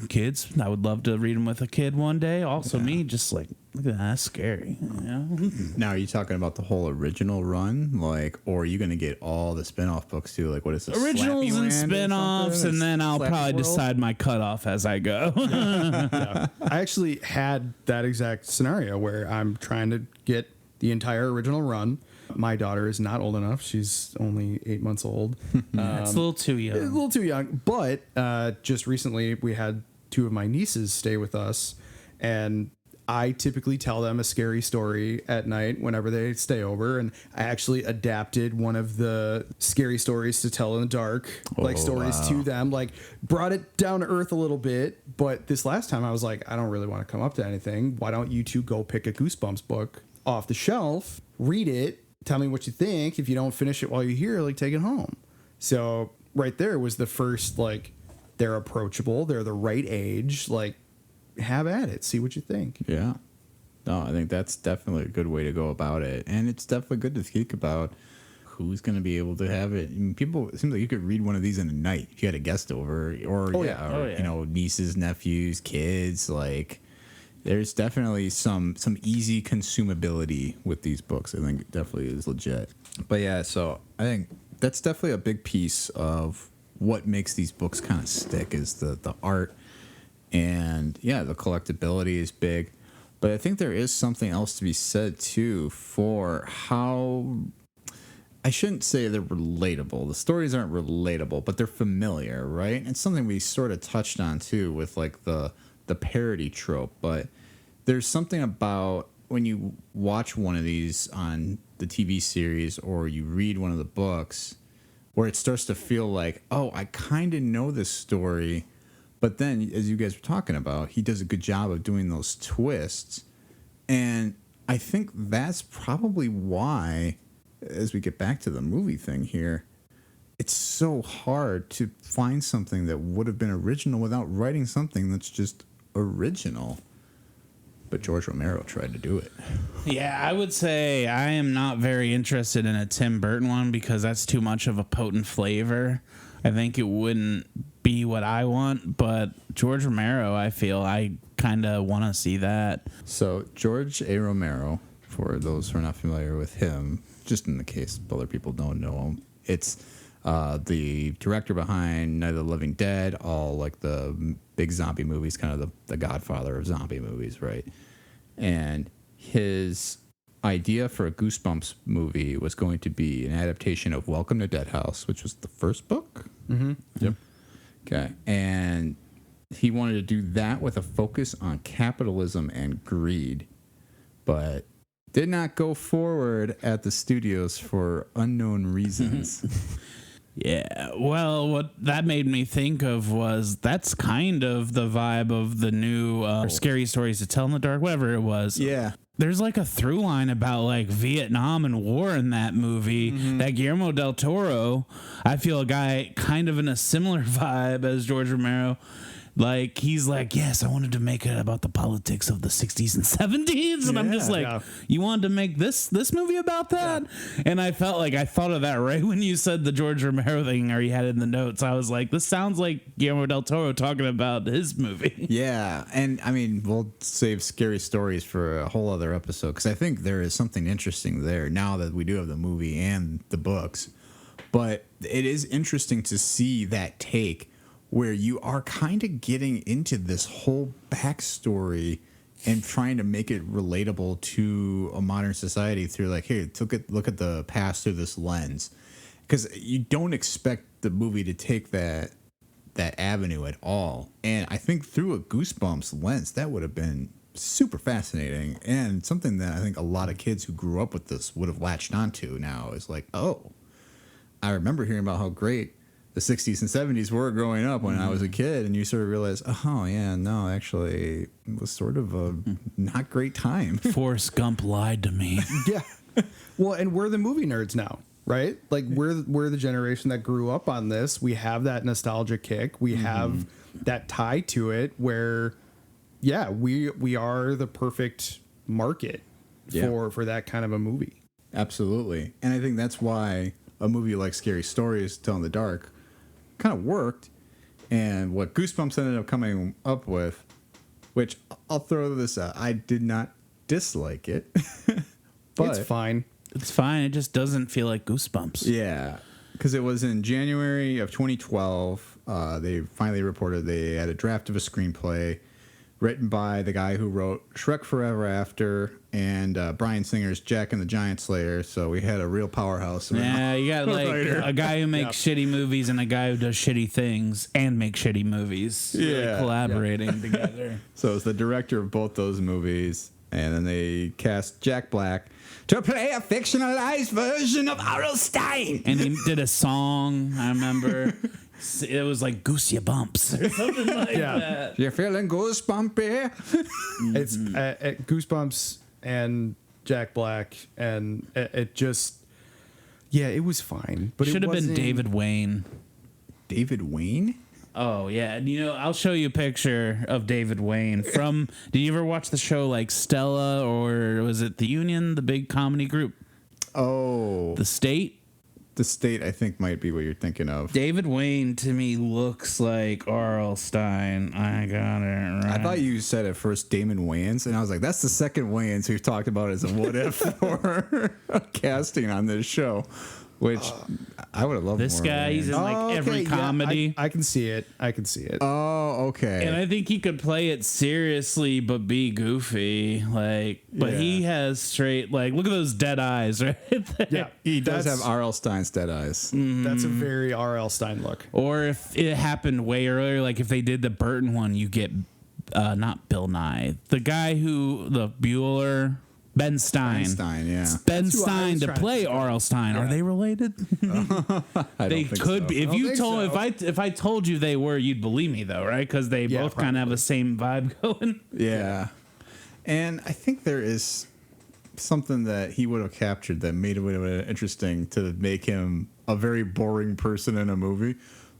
kids, I would love to read them with a kid one day. Also, me, just like, look at that, that's scary. Now, are you talking about the whole original run, or are you going to get all the spin-off books too? Like, what is this? Originals and spin-offs, and then I'll probably decide my cutoff as I go. I actually had that exact scenario where I'm trying to get the entire original run. My daughter is not old enough. She's only 8 months old. It's a little too young. A little too young. But just recently, we had two of my nieces stay with us, and I typically tell them a scary story at night whenever they stay over. And I actually adapted one of the scary stories to tell in the dark, stories to them, brought it down to earth a little bit. But this last time I was like, I don't really want to come up to anything. Why don't you two go pick a Goosebumps book off the shelf, read it, tell me what you think. If you don't finish it while you're here, take it home. So right there was the first, they're approachable. They're the right age. Have at it. See what you think. Yeah. No, I think that's definitely a good way to go about it. And it's definitely good to think about who's going to be able to have it. I mean, it seems like you could read one of these in a night if you had a guest over or nieces, nephews, kids. There's definitely some easy consumability with these books. I think it definitely is legit. But yeah, so I think that's definitely a big piece of what makes these books kind of stick is the art. And yeah, the collectability is big. But I think there is something else to be said too for how, I shouldn't say they're relatable. The stories aren't relatable, but they're familiar, right? It's something we sort of touched on too with the parody trope, but there's something about when you watch one of these on the TV series or you read one of the books where it starts to feel like, oh, I kind of know this story, but then as you guys were talking about, he does a good job of doing those twists, and I think that's probably why, as we get back to the movie thing here, it's so hard to find something that would have been original without writing something that's just original. But George Romero tried to do it. Yeah, I would say I am not very interested in a Tim Burton one because that's too much of a potent flavor. I think it wouldn't be what I want, but George Romero, I feel I kind of want to see that. So George A. Romero, for those who are not familiar with him, just in the case other people don't know him, it's the director behind Night of the Living Dead, all the big zombie movies, kind of the godfather of zombie movies, right? And his idea for a Goosebumps movie was going to be an adaptation of Welcome to Dead House, which was the first book. Mm-hmm. Yep. Okay. And he wanted to do that with a focus on capitalism and greed, but did not go forward at the studios for unknown reasons. Yeah, well, what that made me think of was that's kind of the vibe of the new Scary Stories to Tell in the Dark, whatever it was. Yeah. There's a through line about Vietnam and war in that movie. That Guillermo del Toro, I feel a guy kind of in a similar vibe as George Romero. He's yes, I wanted to make it about the politics of the 60s and 70s. And I'm just you wanted to make this movie about that? Yeah. And I felt I thought of that right when you said the George Romero thing, or you had it in the notes. I was like, this sounds like Guillermo del Toro talking about his movie. Yeah. And I mean, we'll save Scary Stories for a whole other episode because I think there is something interesting there now that we do have the movie and the books. But it is interesting to see that take where you are kind of getting into this whole backstory and trying to make it relatable to a modern society through like, hey, look at the past through this lens, because you don't expect the movie to take that avenue at all. And I think through a Goosebumps lens, that would have been super fascinating, and something that I think a lot of kids who grew up with this would have latched onto now is like, oh, I remember hearing about how great the 60s and 70s were growing up when I was a kid, and you sort of realize, oh yeah, no, actually it was sort of a not great time. Forrest Gump lied to me. Yeah. Well, and we're the movie nerds now, right? Like we're the generation that grew up on this. We have that nostalgia kick. We have that tie to it where, yeah, we are the perfect market for that kind of a movie. Absolutely. And I think that's why a movie like Scary Stories Tell in the Dark kind of worked. And what Goosebumps ended up coming up with, which I'll throw this out, I did not dislike it. But It's fine. It's fine. It just doesn't feel like Goosebumps. yeah, because it was in January of 2012. They finally reported they had a draft of a screenplay written by the guy who wrote Shrek Forever After and Bryan Singer's Jack and the Giant Slayer. So we had a real powerhouse. Yeah, you got like a guy who makes shitty movies and a guy who does shitty things and makes shitty movies. Really collaborating together. So it's the director of both those movies. And then they cast Jack Black to play a fictionalized version of R.L. Stine. And he did a song, I remember. It was like Goosebumps or something like that. You're feeling goosebumpy? It's Goosebumps and Jack Black, and it just, yeah, it was fine. But Should it have been wasn't- David Wayne. David Wayne? Oh, yeah. You know, I'll show you a picture of David Wayne from... Did you ever watch the show like Stella, or was it The Union, the big comedy group? Oh. The State? The State, I think, might be what you're thinking of. David Wayne, to me, looks like R.L. Stine. I got it right. I thought you said at first Damon Wayans, and I was like, that's the second Wayans we've talked about as a what if for casting on this show, which I would have loved This more guy, he's in Wayans. like every comedy. I can see it. I can see it. Oh, okay. And I think he could play it seriously but be goofy. Like, but he has straight, like, look at those dead eyes right there. Yeah, he does that's- have R.L. Stein's dead eyes. That's a very R.L. Stine look. Or if it happened way earlier, like if they did the Burton one, you get not Bill Nye, the guy who the Bueller, Ben Stein. Stein, yeah. Ben That's who I Stein was to trying to play think of. R.L. Stein. Are they related? I They don't think could so. be. If don't you think told, so. if I told you they were, you'd believe me though, right? Because they Yeah, both kind of have the same vibe going. Yeah. And I think there is something that he would have captured that made it interesting to make him a very boring person in a movie.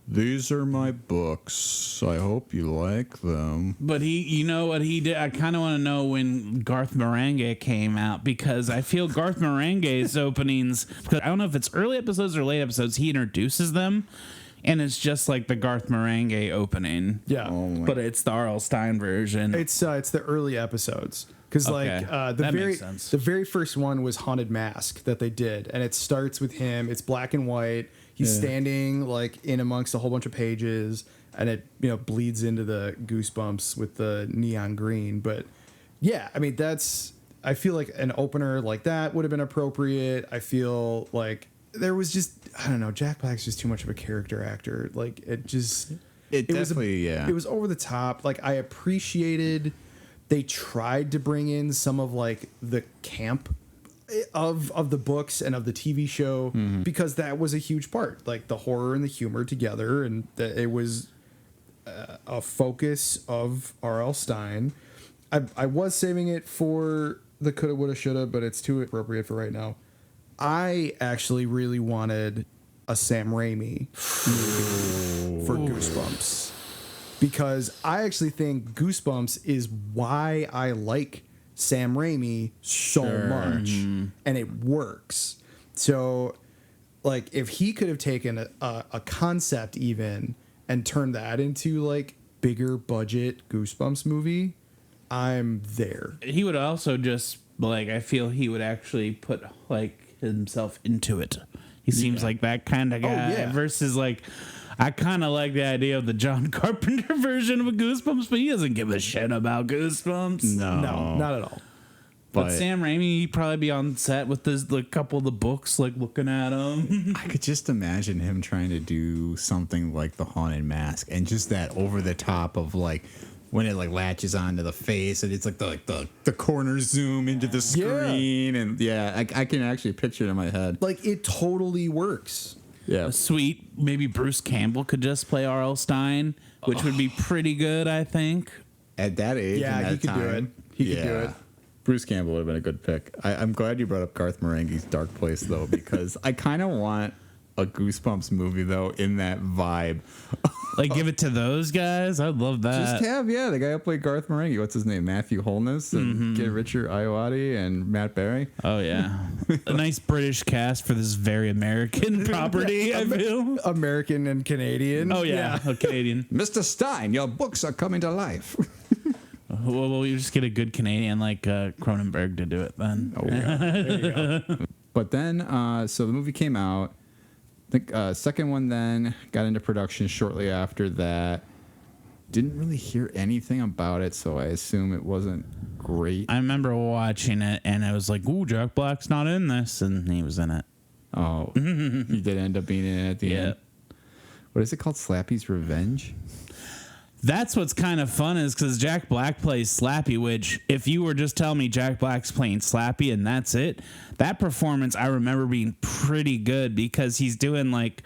These are my books. I hope you like them. But he, you know what he did? I kind of want to know when Garth Marenghi came out, because I feel Garth Marenghi's openings, because I don't know if it's early episodes or late episodes, he introduces them, and it's just like the Garth Marenghi opening. Yeah. Oh my But it's the R.L. Stein version. It's the early episodes, because Okay. the That very makes sense. the very first one was Haunted Mask that they did, and it starts with him. It's black and white. He's standing like in amongst a whole bunch of pages, and it bleeds into the Goosebumps with the neon green. But yeah, I mean I feel like an opener like that would have been appropriate. I feel like there was just, I don't know, Jack Black's just too much of a character actor. Like it Definitely, it was over the top. Like I appreciated they tried to bring in some of like the camp of the books and of the TV show, because that was a huge part, like the horror and the humor together, and it was a focus of R.L. Stine. I was saving it for the coulda, woulda, shoulda, but it's too appropriate for right now. I actually really wanted a Sam Raimi movie for Goosebumps, because I actually think Goosebumps is why I like Sam Raimi so much, and it works. So like if he could have taken a concept even and turned that into like bigger budget Goosebumps movie, I'm there. He would also just, like, I feel he would actually put like himself into it. He seems like that kind of guy, yeah. versus like, I kind of like the idea of the John Carpenter version of a Goosebumps, but he doesn't give a shit about Goosebumps. No, not at all. But Sam Raimi, he'd probably be on set with a couple of the books, like looking at them. I could just imagine him trying to do something like The Haunted Mask, and just that over the top of like when it like latches onto the face, and it's like the corner zoom into the screen, and I can actually picture it in my head. Like it totally works. Yeah, Sweet. Maybe Bruce Campbell could just play R.L. Stine, which would be pretty good, I think. At that age, and that he could do it. He could do it. Bruce Campbell would have been a good pick. I'm glad you brought up Garth Marenghi's Dark Place, though, because I kind of want a Goosebumps movie, though, in that vibe. Like, give it to those guys? I'd love that. Just have, the guy who played Garth Marenghi. What's his name? Matthew Holness and get Richard Ayoade and Matt Berry. Oh, yeah. A nice British cast for this very American property, I feel. American and Canadian. Oh, yeah. A Canadian. Mr. Stine, your books are coming to life. Well, we just get a good Canadian like Cronenberg to do it then. Oh, yeah. There you go. But then, so the movie came out. I think second one then got into production shortly after that. Didn't really hear anything about it, so I assume it wasn't great. I remember watching it, and I was like, ooh, Jack Black's not in this, and he was in it. Oh, he did end up being in it at the end. What is it called? Slappy's Revenge? That's what's kind of fun is because Jack Black plays Slappy, which if you were just telling me Jack Black's playing Slappy and that's it, that performance I remember being pretty good because he's doing like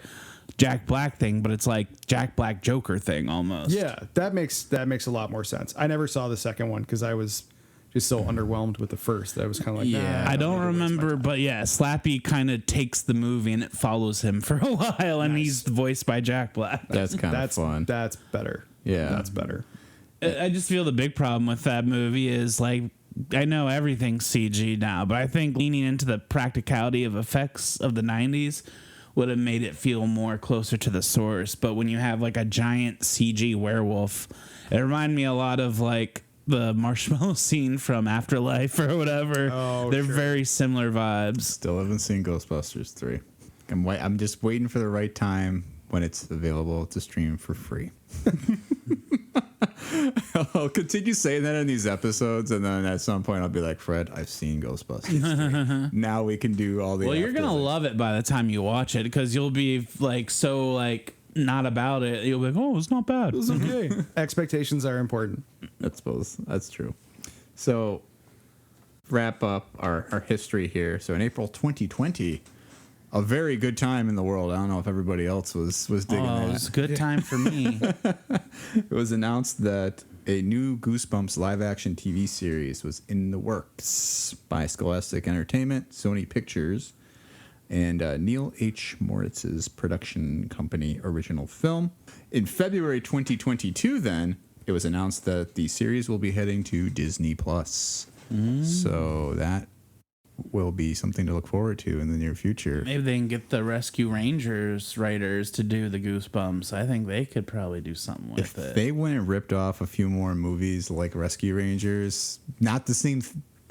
Jack Black thing, but it's like Jack Black Joker thing almost. Yeah, that makes a lot more sense. I never saw the second one because I was just so underwhelmed with the first that I was kind of like, nah, I don't remember, but Slappy kind of takes the movie and it follows him for a while, and he's voiced by Jack Black. That's kind of fun. That's better. Yeah, that's better. I just feel the big problem with that movie is like, I know everything's CG now, but I think leaning into the practicality of effects of the 90s would have made it feel more closer to the source. But when you have like a giant CG werewolf, it reminded me a lot of like the marshmallow scene from Afterlife or whatever. Oh, they're sure. very similar vibes. Still haven't seen Ghostbusters 3. I'm just waiting for the right time when it's available to stream for free. I'll continue saying that in these episodes, and then at some point I'll be like, Fred, I've seen Ghostbusters 3. Now we can do all the. Well, you're gonna love it by the time you watch it because you'll be like so like not about it. You'll be like, oh, it's not bad. It's okay. Expectations are important. I suppose that's true. So, wrap up our history here. So in April 2020. A very good time in the world. I don't know if everybody else was digging that. It was a good time for me. It was announced that a new Goosebumps live-action TV series was in the works by Scholastic Entertainment, Sony Pictures, and Neil H. Moritz's production company Original Film. In February 2022, then, it was announced that the series will be heading to Disney+. So that will be something to look forward to in the near future. Maybe they can get the Rescue Rangers writers to do the Goosebumps. I think they could probably do something with it. If they went and ripped off a few more movies like Rescue Rangers, not the same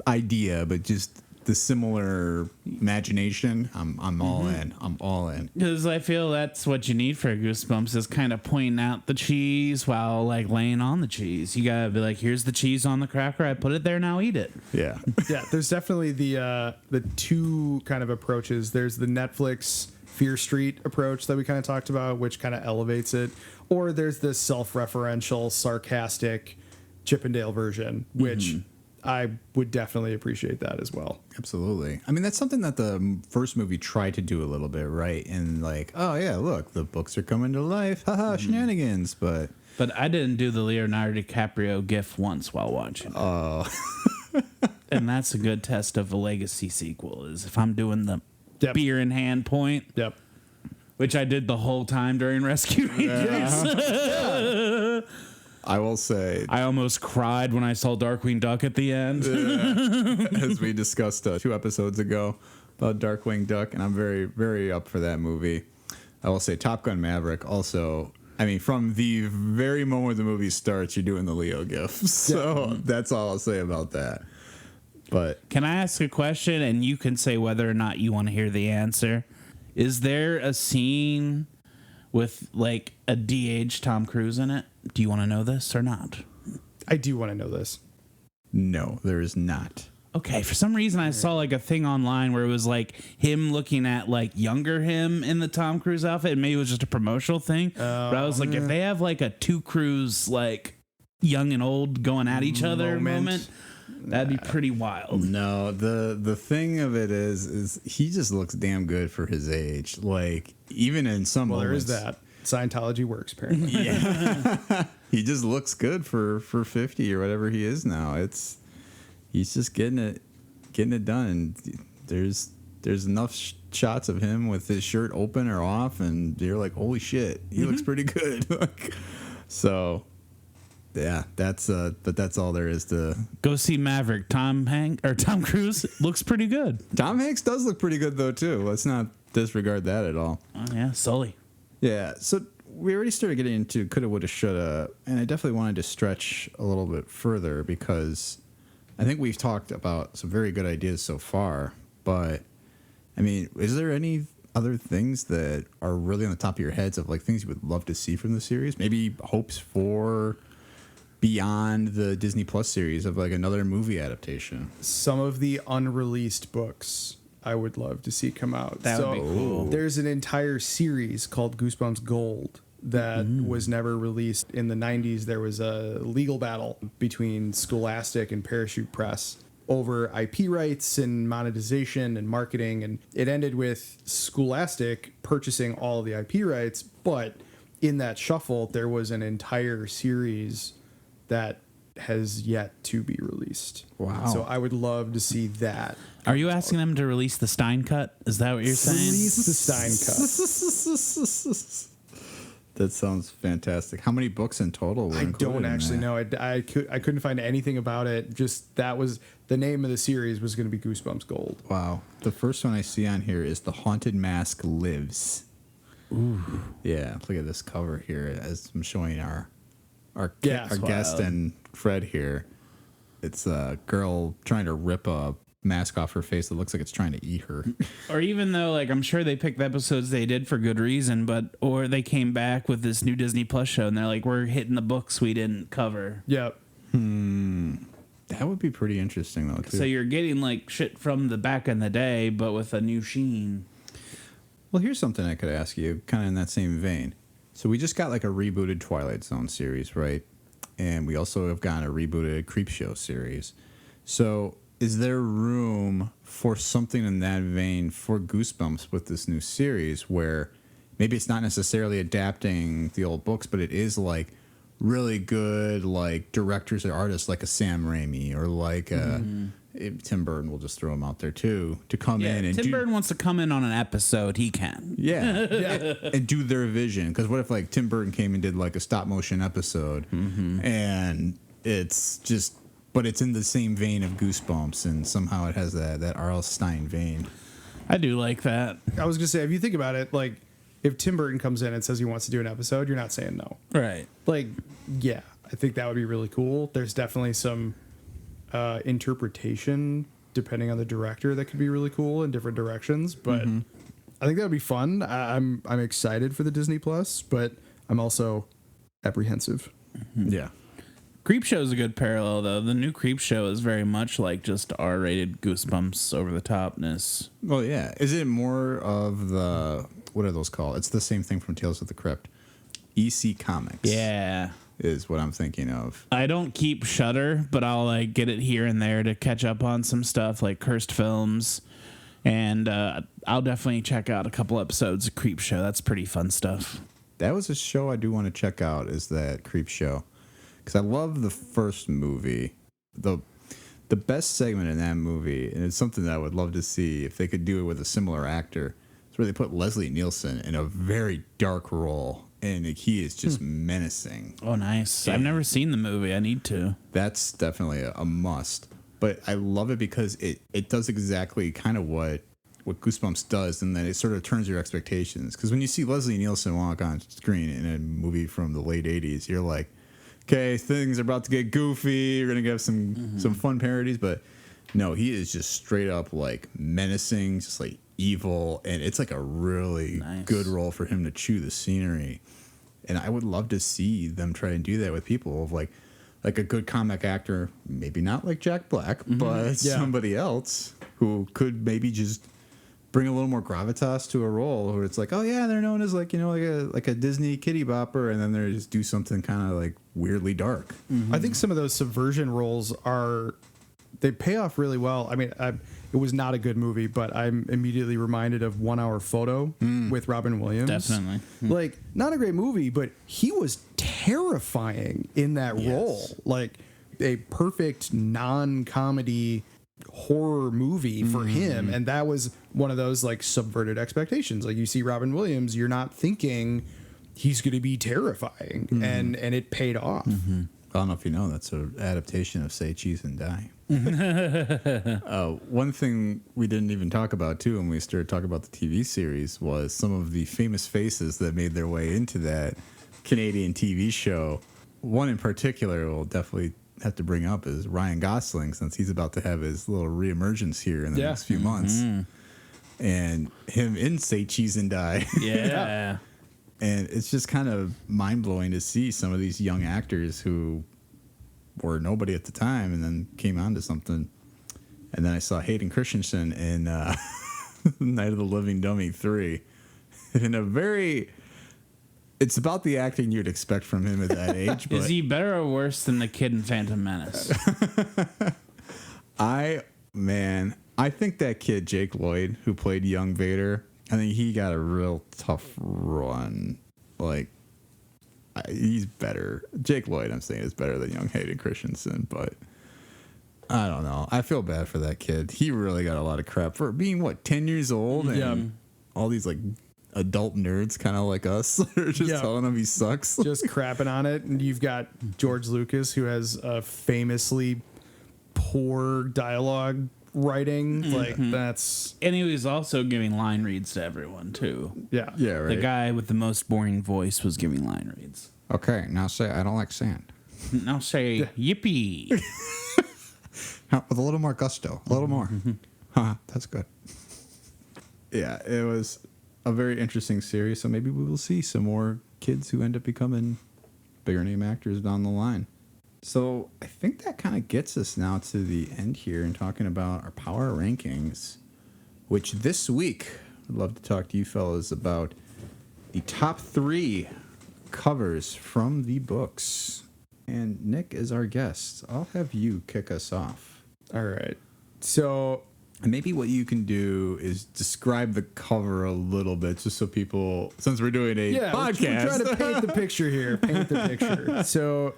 idea, but just the similar imagination, I'm all in. I'm all in. Because I feel that's what you need for Goosebumps is kind of pointing out the cheese while like laying on the cheese. You gotta be like, here's the cheese on the cracker. I put it there. Now eat it. Yeah. Yeah, there's definitely the two kind of approaches. There's the Netflix Fear Street approach that we kind of talked about, which kind of elevates it. Or there's this self-referential, sarcastic Chippendale version, which I would definitely appreciate that as well. Absolutely. I mean, that's something that the first movie tried to do a little bit, right? And like, oh yeah, look, the books are coming to life. Haha, shenanigans. But I didn't do the Leonardo DiCaprio gif once while watching. oh, And that's a good test of a legacy sequel is if I'm doing the Yep. beer in hand point, Yep. which I did the whole time during Rescue Rangers. I will say, I almost cried when I saw Darkwing Duck at the end. as we discussed 2 episodes ago about Darkwing Duck, and I'm very, very up for that movie. I will say Top Gun Maverick also. I mean, from the very moment the movie starts, you're doing the Leo gif. So that's all I'll say about that. But Can I ask a question and you can say whether or not you want to hear the answer? Is there a scene with like a de-aged Tom Cruise in it. Do you want to know this or not? I do want to know this. No, there is not. Okay, for some reason I saw like a thing online where it was like him looking at like younger him in the Tom Cruise outfit, and maybe it was just a promotional thing. But I was like, if they have like a two Cruise like young and old going at each other moment, that'd be pretty wild. No, the thing of it is he just looks damn good for his age. Like even in some moments, there is that. Scientology works, apparently. Yeah, he just looks good for 50 or whatever he is now. He's just getting it done. And there's enough shots of him with his shirt open or off, and you're like, holy shit, he looks pretty good. So, yeah, but that's all there is to go see Maverick. Tom Cruise looks pretty good. Tom Hanks does look pretty good though too. Let's not disregard that at all. Oh yeah, Sully. Yeah, so we already started getting into coulda, woulda, shoulda, and I definitely wanted to stretch a little bit further because I think we've talked about some very good ideas so far, but I mean, is there any other things that are really on the top of your heads of like things you would love to see from the series? Maybe hopes for beyond the Disney Plus series of like another movie adaptation. Some of the unreleased books I would love to see come out. That would be cool. There's an entire series called Goosebumps Gold that was never released. In the 90s, there was a legal battle between Scholastic and Parachute Press over IP rights and monetization and marketing, and it ended with Scholastic purchasing all of the IP rights, but in that shuffle, there was an entire series that has yet to be released. Wow. So I would love to see that. Are you asking them to release the Stine cut? Is that what you're saying? Release the Stine cut. That sounds fantastic. How many books in total were I included don't in actually that? know. I couldn't find anything about it. Just that was the name of the series was going to be Goosebumps Gold. Wow. The first one I see on here is The Haunted Mask Lives. Ooh. Yeah, look at this cover here as I'm showing our guest and Fred here. It's a girl trying to rip a mask off her face that looks like it's trying to eat her. Or even though, like, I'm sure they picked the episodes they did for good reason, or they came back with this new Disney Plus show and they're like, we're hitting the books we didn't cover. Yep. That would be pretty interesting though too. So you're getting like shit from the back in the day, but with a new sheen. Well, here's something I could ask you, kind of in that same vein. So we just got like a rebooted Twilight Zone series, right? And we also have gotten a rebooted Creepshow series. So is there room for something in that vein for Goosebumps with this new series where maybe it's not necessarily adapting the old books, but it is like really good like directors or artists like a Sam Raimi or like Tim Burton, we'll just throw him out there too, to come in and Tim Burton wants to come in on an episode, he can. Yeah. And do their vision. Because what if like Tim Burton came and did like a stop motion episode and it's just, but it's in the same vein of Goosebumps and somehow it has that R.L. Stine vein. I do like that. I was gonna say, if you think about it, like if Tim Burton comes in and says he wants to do an episode, you're not saying no. Right. Like, yeah, I think that would be really cool. There's definitely some interpretation depending on the director that could be really cool in different directions, but I think that would be fun. I'm excited for the Disney Plus, but I'm also apprehensive. Yeah. Creepshow is a good parallel, though. The new Creepshow is very much like just R-rated Goosebumps over the topness. Well, yeah. Is it more of the, what are those called? It's the same thing from Tales of the Crypt. EC Comics. Yeah. Is what I'm thinking of. I don't keep Shudder, but I'll like get it here and there to catch up on some stuff like Cursed Films, and I'll definitely check out a couple episodes of Creepshow. That's pretty fun stuff. That was a show I do want to check out, is that Creepshow, because I love the first movie. The best segment in that movie, and it's something that I would love to see if they could do it with a similar actor, is where they put Leslie Nielsen in a very dark role. And he is just menacing. Oh, nice. I've never seen the movie. I need to. That's definitely a must. But I love it because it does exactly kind of what Goosebumps does, and then it sort of turns your expectations. Because when you see Leslie Nielsen walk on screen in a movie from the late 80s, you're like, okay, things are about to get goofy. You're going to get some fun parodies. But no, he is just straight up like menacing, just like evil, and it's like a really good role for him to chew the scenery. And I would love to see them try and do that with people of like a good comic actor, maybe not like Jack Black, but somebody else who could maybe just bring a little more gravitas to a role where it's like, oh yeah, they're known as like, you know, like a Disney kitty bopper, and then they just do something kind of like weirdly dark. I think some of those subversion roles they pay off really well. I mean, it was not a good movie, but I'm immediately reminded of 1 Hour Photo with Robin Williams. Definitely. Like, not a great movie, but he was terrifying in that role. Like, a perfect non-comedy horror movie for him. And that was one of those, like, subverted expectations. Like, you see Robin Williams, you're not thinking he's going to be terrifying. And it paid off. I don't know if you know, that's an adaptation of Say Cheese and Die. One thing we didn't even talk about, too, when we started talking about the TV series was some of the famous faces that made their way into that Canadian TV show. One in particular we'll definitely have to bring up is Ryan Gosling, since he's about to have his little reemergence here in the next few months. And him in Say Cheese and Die. Yeah. And it's just kind of mind-blowing to see some of these young actors who were nobody at the time and then came on to something. And then I saw Hayden Christensen in Night of the Living Dummy 3. It's about the acting you'd expect from him at that age. But is he better or worse than the kid in Phantom Menace? I think that kid, Jake Lloyd, who played young Vader, I think he got a real tough run. Like, he's better. Jake Lloyd, I'm saying, is better than young Hayden Christensen, but I don't know. I feel bad for that kid. He really got a lot of crap for being, 10 years old? And all these, like, adult nerds kind of like us are just telling him he sucks. Just crapping on it. And you've got George Lucas, who has a famously poor dialogue writing. Like, that's... And he was also giving line reads to everyone, too. Yeah, right. The guy with the most boring voice was giving line reads. Okay, now say, I don't like sand. Now say, yippee. With a little more gusto. A little more. That's good. Yeah, it was a very interesting series, so maybe we will see some more kids who end up becoming bigger name actors down the line. So I think that kind of gets us now to the end here and talking about our power rankings, which this week I'd love to talk to you fellas about the top 3 covers from the books. And Nick is our guest. I'll have you kick us off. All right. So... And maybe what you can do is describe the cover a little bit, just so people, since we're doing a podcast. We're trying to paint the picture here. So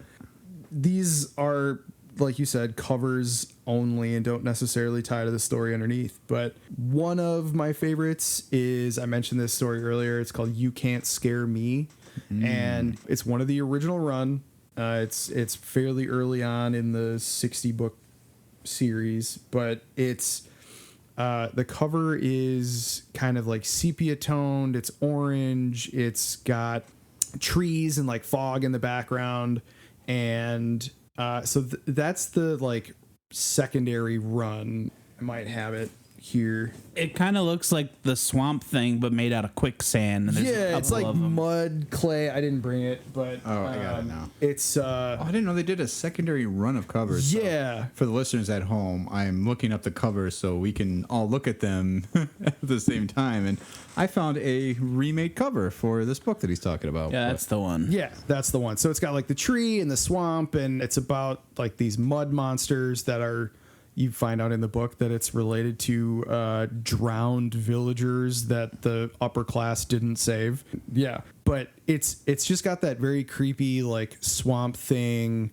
these are, like you said, covers only and don't necessarily tie to the story underneath. But one of my favorites is, I mentioned this story earlier, it's called You Can't Scare Me. And it's one of the original run. It's fairly early on in the 60-book series, but it's... the cover is kind of like sepia toned. It's orange. It's got trees and like fog in the background. And so that's the like secondary run. I might have it here. It kind of looks like the Swamp Thing, but made out of quicksand. And there's a it's like couple of them. mud, clay. I didn't bring it, but I got it now. It's I didn't know they did a secondary run of covers. Yeah. So for the listeners at home, I'm looking up the covers so we can all look at them at the same time. And I found a remade cover for this book that he's talking about. Yeah, that's the one. Yeah, that's the one. So it's got like the tree and the swamp, and it's about like these mud monsters that are... You find out in the book that it's related to drowned villagers that the upper class didn't save. Yeah, but it's just got that very creepy like Swamp Thing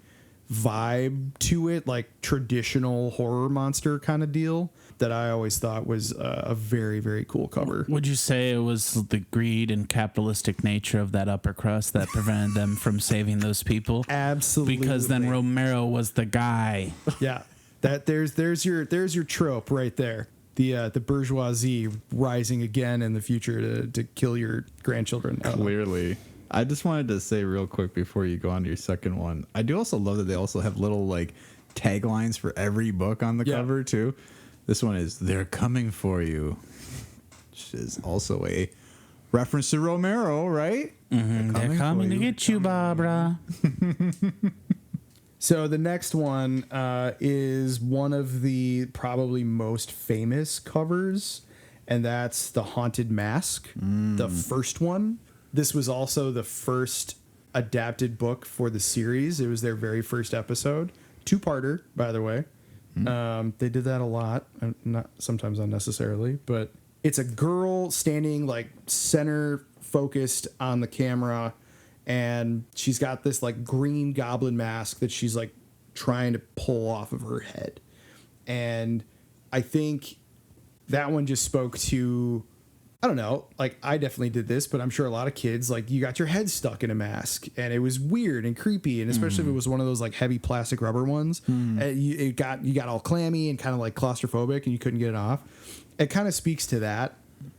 vibe to it, like traditional horror monster kind of deal that I always thought was a very, very cool cover. Would you say it was the greed and capitalistic nature of that upper crust that prevented them from saving those people? Absolutely. Because then Romero was the guy. Yeah. That there's your trope right there. The bourgeoisie rising again in the future to kill your grandchildren. Clearly. I just wanted to say real quick before you go on to your second one. I do also love that they also have little like taglines for every book on the cover too. This one is "They're coming for you." which is also a reference to Romero, right? They're coming to get you, Barbara. So the next one is one of the probably most famous covers, and that's The Haunted Mask, the first one. This was also the first adapted book for the series. It was their very first episode. 2-parter, by the way. They did that a lot, not sometimes unnecessarily, but it's a girl standing like center focused on the camera, and she's got this like green goblin mask that she's like trying to pull off of her head. And I think that one just spoke to, I don't know, like I definitely did this, but I'm sure a lot of kids, like you got your head stuck in a mask and it was weird and creepy. And especially if it was one of those like heavy plastic rubber ones, you got all clammy and kind of like claustrophobic and you couldn't get it off. It kind of speaks to that.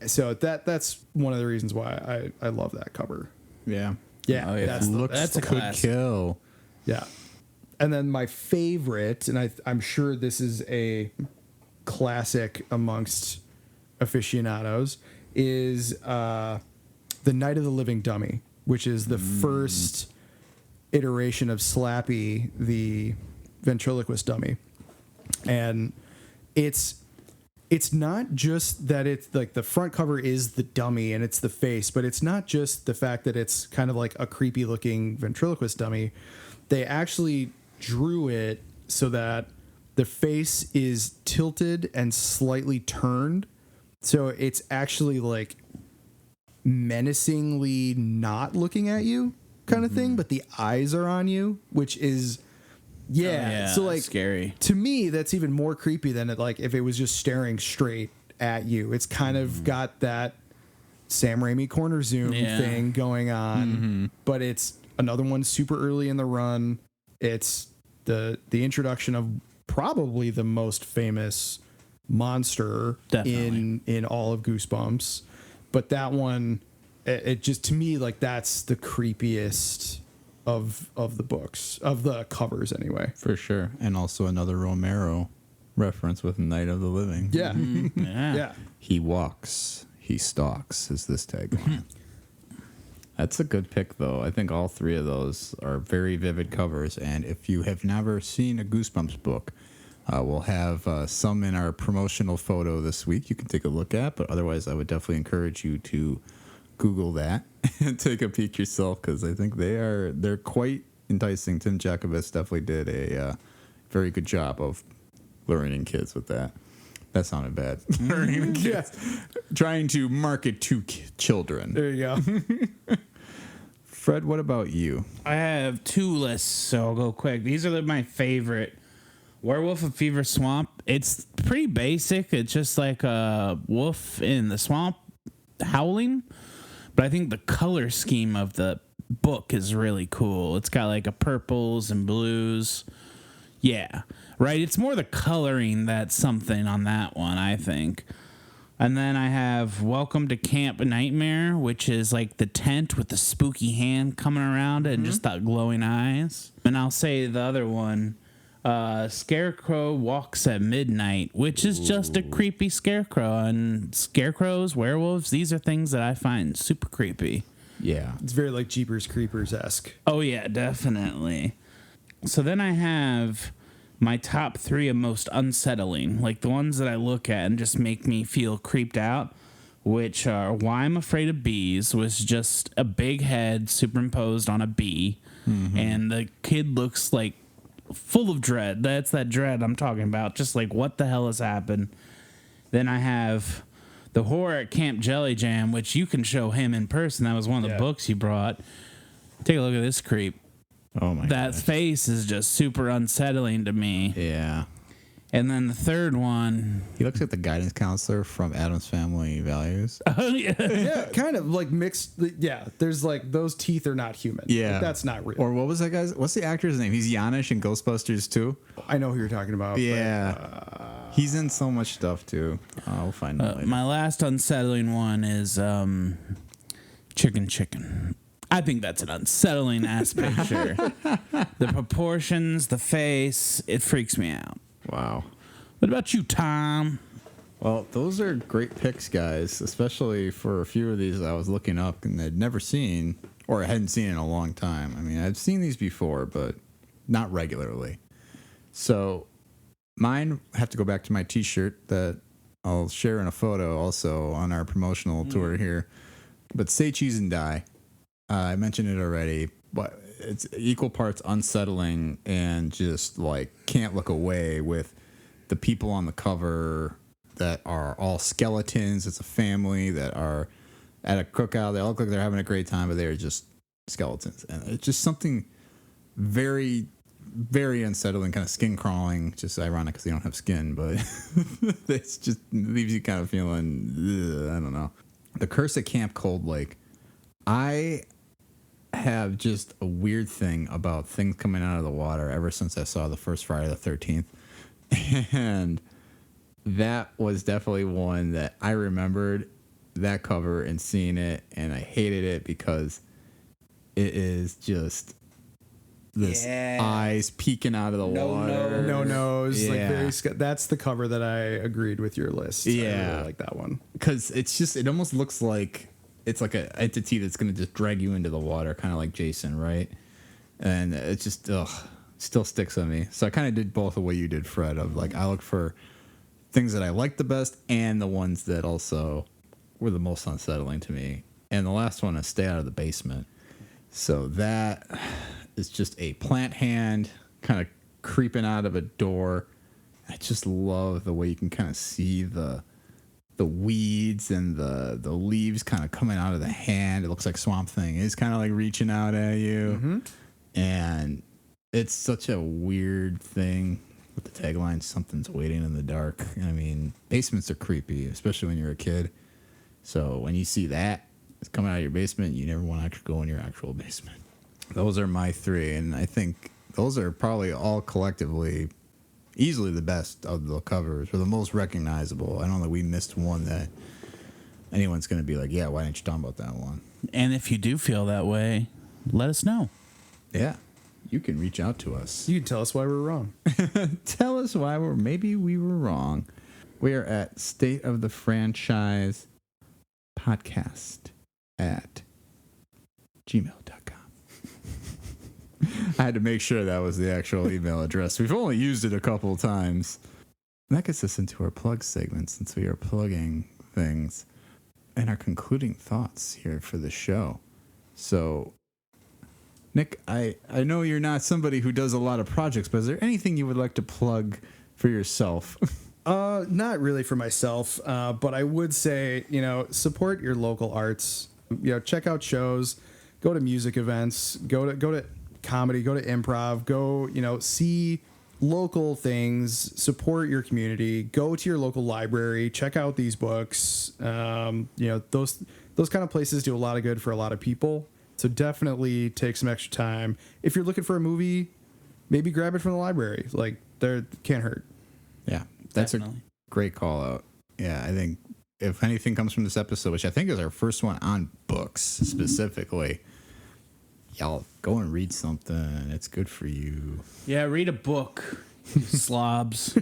So that's one of the reasons why I love that cover. Yeah. Yeah. Oh, yeah. That's a Could classic. kill. Yeah. And then my favorite, and I'm sure this is a classic amongst aficionados, is The Night of the Living Dummy, which is the first iteration of Slappy, the ventriloquist dummy. And it's not just that it's like the front cover is the dummy and it's the face, but it's not just the fact that it's kind of like a creepy looking ventriloquist dummy. They actually drew it so that the face is tilted and slightly turned. So it's actually like menacingly not looking at you kind of thing, but the eyes are on you, which is, so like scary. To me, that's even more creepy than it, like if it was just staring straight at you. It's kind of got that Sam Raimi corner zoom thing going on, but it's another one super early in the run. It's the introduction of probably the most famous monster in all of Goosebumps. But that one, it just, to me, like that's the creepiest of the books, of the covers anyway. For sure. And also another Romero reference with Night of the Living. Yeah. Yeah. He walks, he stalks is this tagline. That's a good pick, though. I think all three of those are very vivid covers. And if you have never seen a Goosebumps book, we'll have some in our promotional photo this week you can take a look at. But otherwise, I would definitely encourage you to Google that and take a peek yourself, because I think they're quite enticing. Tim Jacobus definitely did a very good job of luring kids with that. That sounded bad. Luring kids. Trying to market to children. There you go. Fred, what about you? I have 2 lists, so I'll go quick. These are my favorite. Werewolf of Fever Swamp. It's pretty basic. It's just like a wolf in the swamp howling. But I think the color scheme of the book is really cool. It's got like a purples and blues. Yeah, right. It's more the coloring that's something on that one, I think. And then I have Welcome to Camp Nightmare, which is like the tent with the spooky hand coming around it and just the glowing eyes. And I'll say the other one, Scarecrow Walks at Midnight, which is just a creepy scarecrow. And scarecrows, werewolves, these are things that I find super creepy. Yeah. It's very like Jeepers Creepers-esque. Oh, yeah, definitely. So then I have my top 3 of most unsettling, like the ones that I look at and just make me feel creeped out, which are Why I'm Afraid of Bees, was just a big head superimposed on a bee, and the kid looks like full of dread. That's that dread I'm talking about, just like what the hell has happened. Then I have The Horror at Camp Jelly Jam, which you can show him in person. That was one of the books you brought. Take a look at this creep. Oh my That gosh. face is just super unsettling to me. Yeah. And then the third one. He looks like the guidance counselor from Addams Family Values. Oh, yeah. Yeah, kind of like mixed. Yeah, there's like those teeth are not human. Yeah. Like, that's not real. Or what was that guy's? What's the actor's name? He's Janish in Ghostbusters too. I know who you're talking about. Yeah. He's in so much stuff too. I'll find out later. My last unsettling one is Chicken. I think that's an unsettling ass picture. The proportions, the face, it freaks me out. Wow. What about you, Tom? Well, those are great picks, guys, especially for a few of these I was looking up and I'd never seen or I hadn't seen in a long time. I mean, I've seen these before, but not regularly. So mine have to go back to my T-shirt that I'll share in a photo also on our promotional tour here. But Say Cheese and Die. I mentioned it already, but it's equal parts unsettling and just like can't look away with the people on the cover that are all skeletons. It's a family that are at a cookout. They all look like they're having a great time, but they are just skeletons. And it's just something very, very unsettling, kind of skin crawling. Just ironic because they don't have skin, but it's just leaves you kind of feeling, I don't know. The Curse at Camp Cold Lake. I have just a weird thing about things coming out of the water ever since I saw the first Friday the 13th. And that was definitely one that I remembered that cover and seeing it, and I hated it because it is just this eyes peeking out of the water. No nose. Yeah. Like that's the cover that I agreed with your list. Yeah. I really like that one. Because it's just, it almost looks like it's like an entity that's going to just drag you into the water, kind of like Jason, right? And it just, still sticks on me. So I kind of did both the way you did, Fred, of like, I look for things that I like the best and the ones that also were the most unsettling to me. And the last one is Stay Out of the Basement. So that is just a plant hand kind of creeping out of a door. I just love the way you can kind of see the weeds and the leaves kind of coming out of the hand. It looks like Swamp Thing is kind of like reaching out at you. Mm-hmm. And it's such a weird thing with the tagline, something's waiting in the dark. I mean, basements are creepy, especially when you're a kid. So when you see that it's coming out of your basement, you never want to actually go in your actual basement. Those are my three, and I think those are probably all collectively easily the best of the covers, or the most recognizable. I don't think we missed one that anyone's going to be like, yeah, why didn't you talk about that one? And if you do feel that way, let us know. Yeah. You can reach out to us. You can tell us why we're wrong. Tell us why maybe we were wrong. We are at State of the Franchise Podcast at gmail.com. I had to make sure that was the actual email address. We've only used it a couple of times. And that gets us into our plug segment, since we are plugging things and our concluding thoughts here for the show. So, Nick, I know you're not somebody who does a lot of projects, but is there anything you would like to plug for yourself? Not really for myself, but I would say, support your local arts. Check out shows, go to music events, go to comedy, go to improv, go, see local things, support your community, go to your local library, check out these books. Those kind of places do a lot of good for a lot of people. So definitely take some extra time. If you're looking for a movie, maybe grab it from the library. Like, there can't hurt. Yeah, that's definitely a great call out. Yeah, I think if anything comes from this episode, which I think is our first one on books specifically, y'all go and read something. It's good for you. Yeah, read a book, you slobs.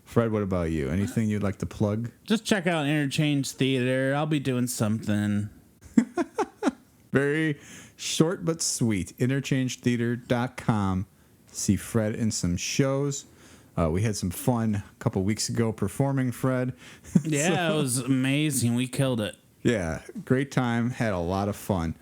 Fred, what about you? Anything you'd like to plug? Just check out Interchange Theater. I'll be doing something. Very short but sweet. Interchangetheater.com. See Fred in some shows. We had some fun a couple weeks ago performing, Fred. Yeah, it was amazing. We killed it. Yeah, great time. Had a lot of fun.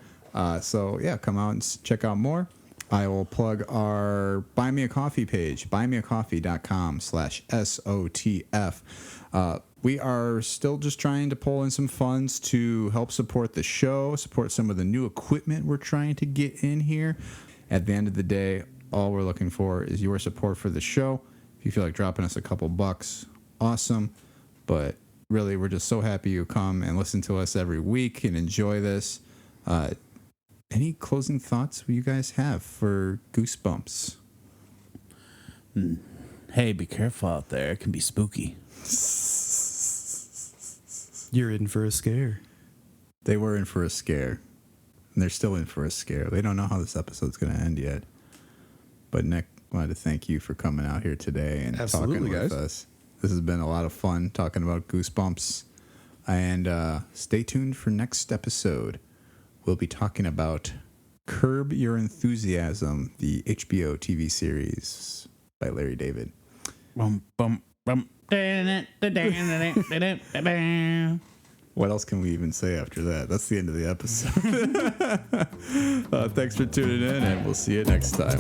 So, yeah, come out and check out more. I will plug our Buy Me a Coffee page, buymeacoffee.com/SOTF. We are still just trying to pull in some funds to help support the show, support some of the new equipment we're trying to get in here. At the end of the day, all we're looking for is your support for the show. If you feel like dropping us a couple bucks, awesome. But really, we're just so happy you come and listen to us every week and enjoy this. Any closing thoughts you guys have for Goosebumps? Hey, be careful out there. It can be spooky. You're in for a scare. They were in for a scare. And they're still in for a scare. They don't know how this episode's going to end yet. But Nick, I wanted to thank you for coming out here today and talking with us. This has been a lot of fun talking about Goosebumps. And stay tuned for next episode. We'll be talking about Curb Your Enthusiasm, the HBO TV series by Larry David. Bum, bum, bum. What else can we even say after that? That's the end of the episode. Thanks for tuning in, and we'll see you next time.